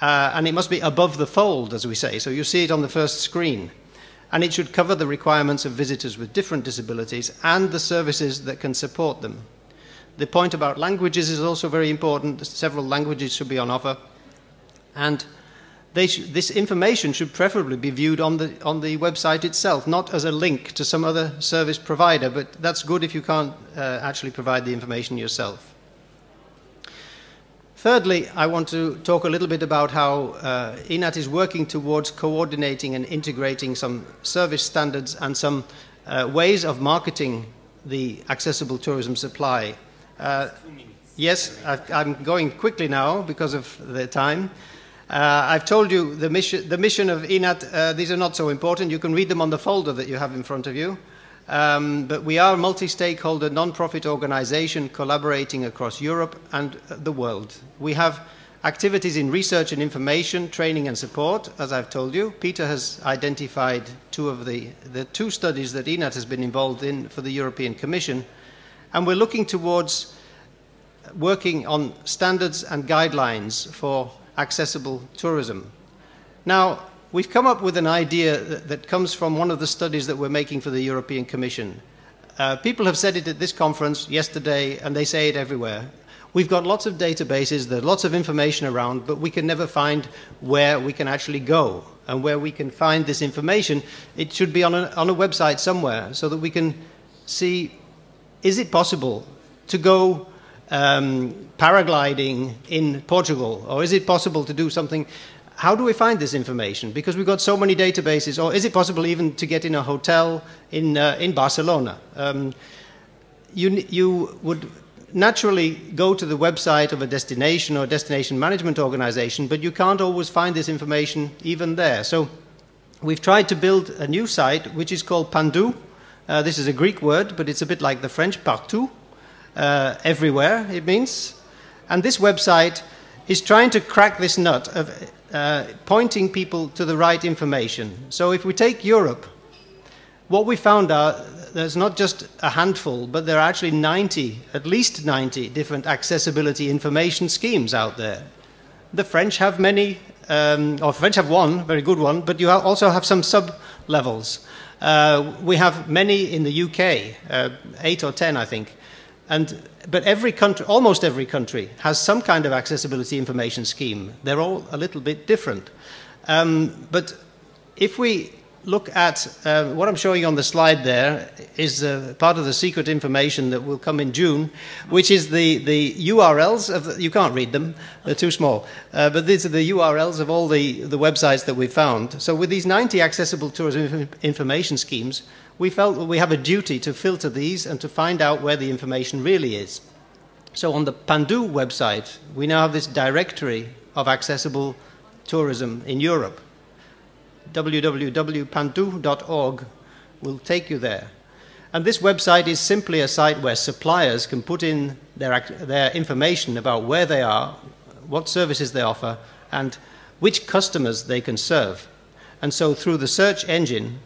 K: and it must be above the fold, as we say. So you see it on the first screen. And it should cover the requirements of visitors with different disabilities and the services that can support them. The point about languages is also very important. Several languages should be on offer. And this information should preferably be viewed on the website itself, not as a link to some other service provider, but that's good if you can't actually provide the information yourself. Thirdly, I want to talk a little bit about how INAT is working towards coordinating and integrating some service standards and some ways of marketing the accessible tourism supply. Yes, I'm going quickly now because of the time. I've told you the mission of INAT. These are not so important. You can read them on the folder that you have in front of you. But we are a multi-stakeholder non-profit organization collaborating across Europe and the world. We have activities in research and information, training and support, as I've told you. Peter has identified two of the two studies that INAT has been involved in for the European Commission. And we're looking towards working on standards and guidelines for accessible tourism. Now, we've come up with an idea that comes from one of the studies that we're making for the European Commission. People have said it at this conference yesterday, and they say it everywhere. We've got lots of databases, there's lots of information around, but we can never find where we can actually go and where we can find this information. It should be on a website somewhere so that we can see, is it possible to go paragliding in Portugal, or is it possible to do something? How do we find this information? Because we've got so many databases. Or is it possible even to get in a hotel in Barcelona? You would naturally go to the website of a destination or destination management organization, but you can't always find this information even there. So we've tried to build a new site which is called Pandu. This is a Greek word, but it's a bit like the French partout. Everywhere, it means. And this website is trying to crack this nut of pointing people to the right information. So if we take Europe, what we found out, there's not just a handful, but there are actually 90, at least 90 different accessibility information schemes out there. The French have many, or French have one, very good one, but you also have some levels. We have many in the UK, 8 or 10, I think. But every country, almost every country, has some kind of accessibility information scheme. They're all a little bit different. But if we look at what I'm showing on the slide there is part of the secret information that will come in June, which is the URLs of you can't read them, they're too small, but these are the URLs of all the websites that we found. So with these 90 accessible tourism information schemes, we felt that we have a duty to filter these and to find out where the information really is. So on the Pandu website, we now have this directory of accessible tourism in Europe. www.pandu.org will take you there. And this website is simply a site where suppliers can put in their information about where they are, what services they offer, and which customers they can serve. And so through the search engine,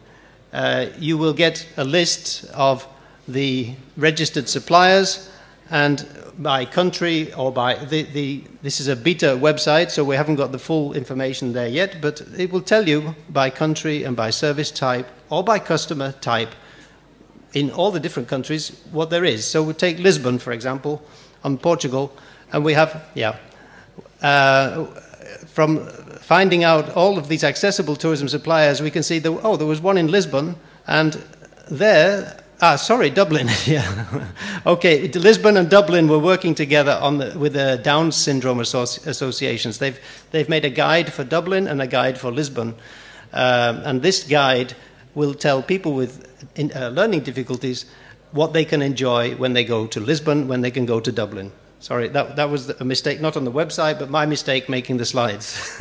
K: you will get a list of the registered suppliers, and by country or by this is a beta website, so we haven't got the full information there yet, but it will tell you by country and by service type or by customer type in all the different countries what there is. So we take Lisbon, for example, on Portugal, and we have, from finding out all of these accessible tourism suppliers, we can see that, oh, there was one in Lisbon, and there, Dublin, yeah. Okay, Lisbon and Dublin were working together with the Down syndrome associations. They've made a guide for Dublin and a guide for Lisbon, and this guide will tell people with learning difficulties what they can enjoy when they go to Lisbon, when they can go to Dublin. Sorry, that was a mistake, not on the website, but my mistake making the slides.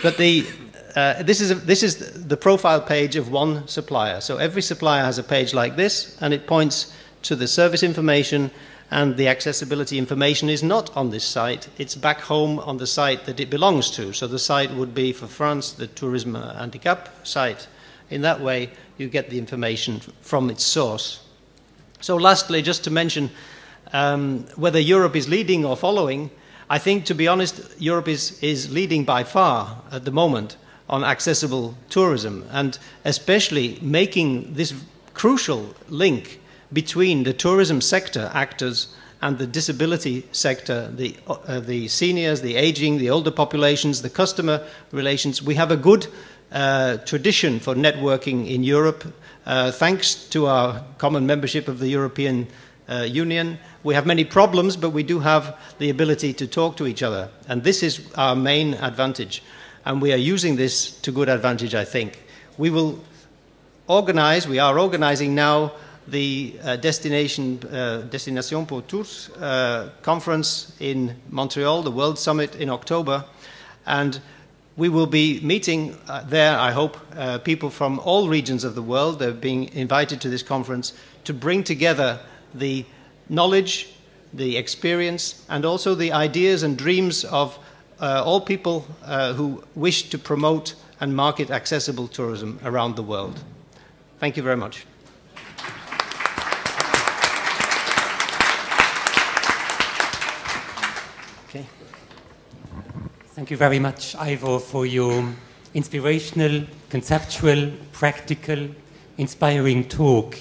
K: But this is the profile page of one supplier. So every supplier has a page like this, and it points to the service information, and the accessibility information is not on this site. It's back home on the site that it belongs to. So the site would be, for France, the Tourisme Handicap site. In that way, you get the information from its source. So lastly, just to mention whether Europe is leading or following, I think, to be honest, Europe is leading by far at the moment on accessible tourism, and especially making this crucial link between the tourism sector actors and the disability sector, the seniors, the aging, the older populations, the customer relations. We have a good tradition for networking in Europe, thanks to our common membership of the European Union. We have many problems, but we do have the ability to talk to each other, and this is our main advantage. And we are using this to good advantage, I think. We are organizing now the Destination pour Tous conference in Montreal, the World Summit in October. And we will be meeting there, I hope, people from all regions of the world. They're being invited to this conference to bring together the knowledge, the experience, and also the ideas and dreams of all people who wish to promote and market accessible tourism around the world. Thank you very much.
A: Okay. Thank you very much, Ivo, for your inspirational, conceptual, practical, inspiring talk.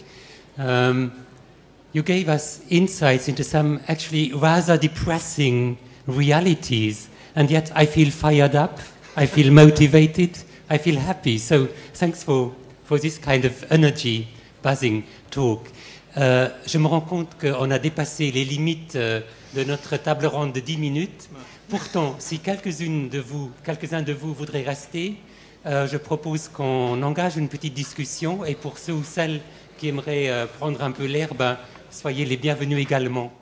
A: You gave us insights into some actually rather depressing realities. And yet I feel fired up, I feel motivated, I feel happy. So thanks for this kind of energy, buzzing talk. Je me rends compte qu'on a dépassé les limites de notre table ronde de 10 minutes. Pourtant, si quelques-uns de vous voudraient rester, je propose qu'on engage une petite discussion. Et pour ceux ou celles qui aimeraient prendre un peu l'air, soyez les bienvenus également.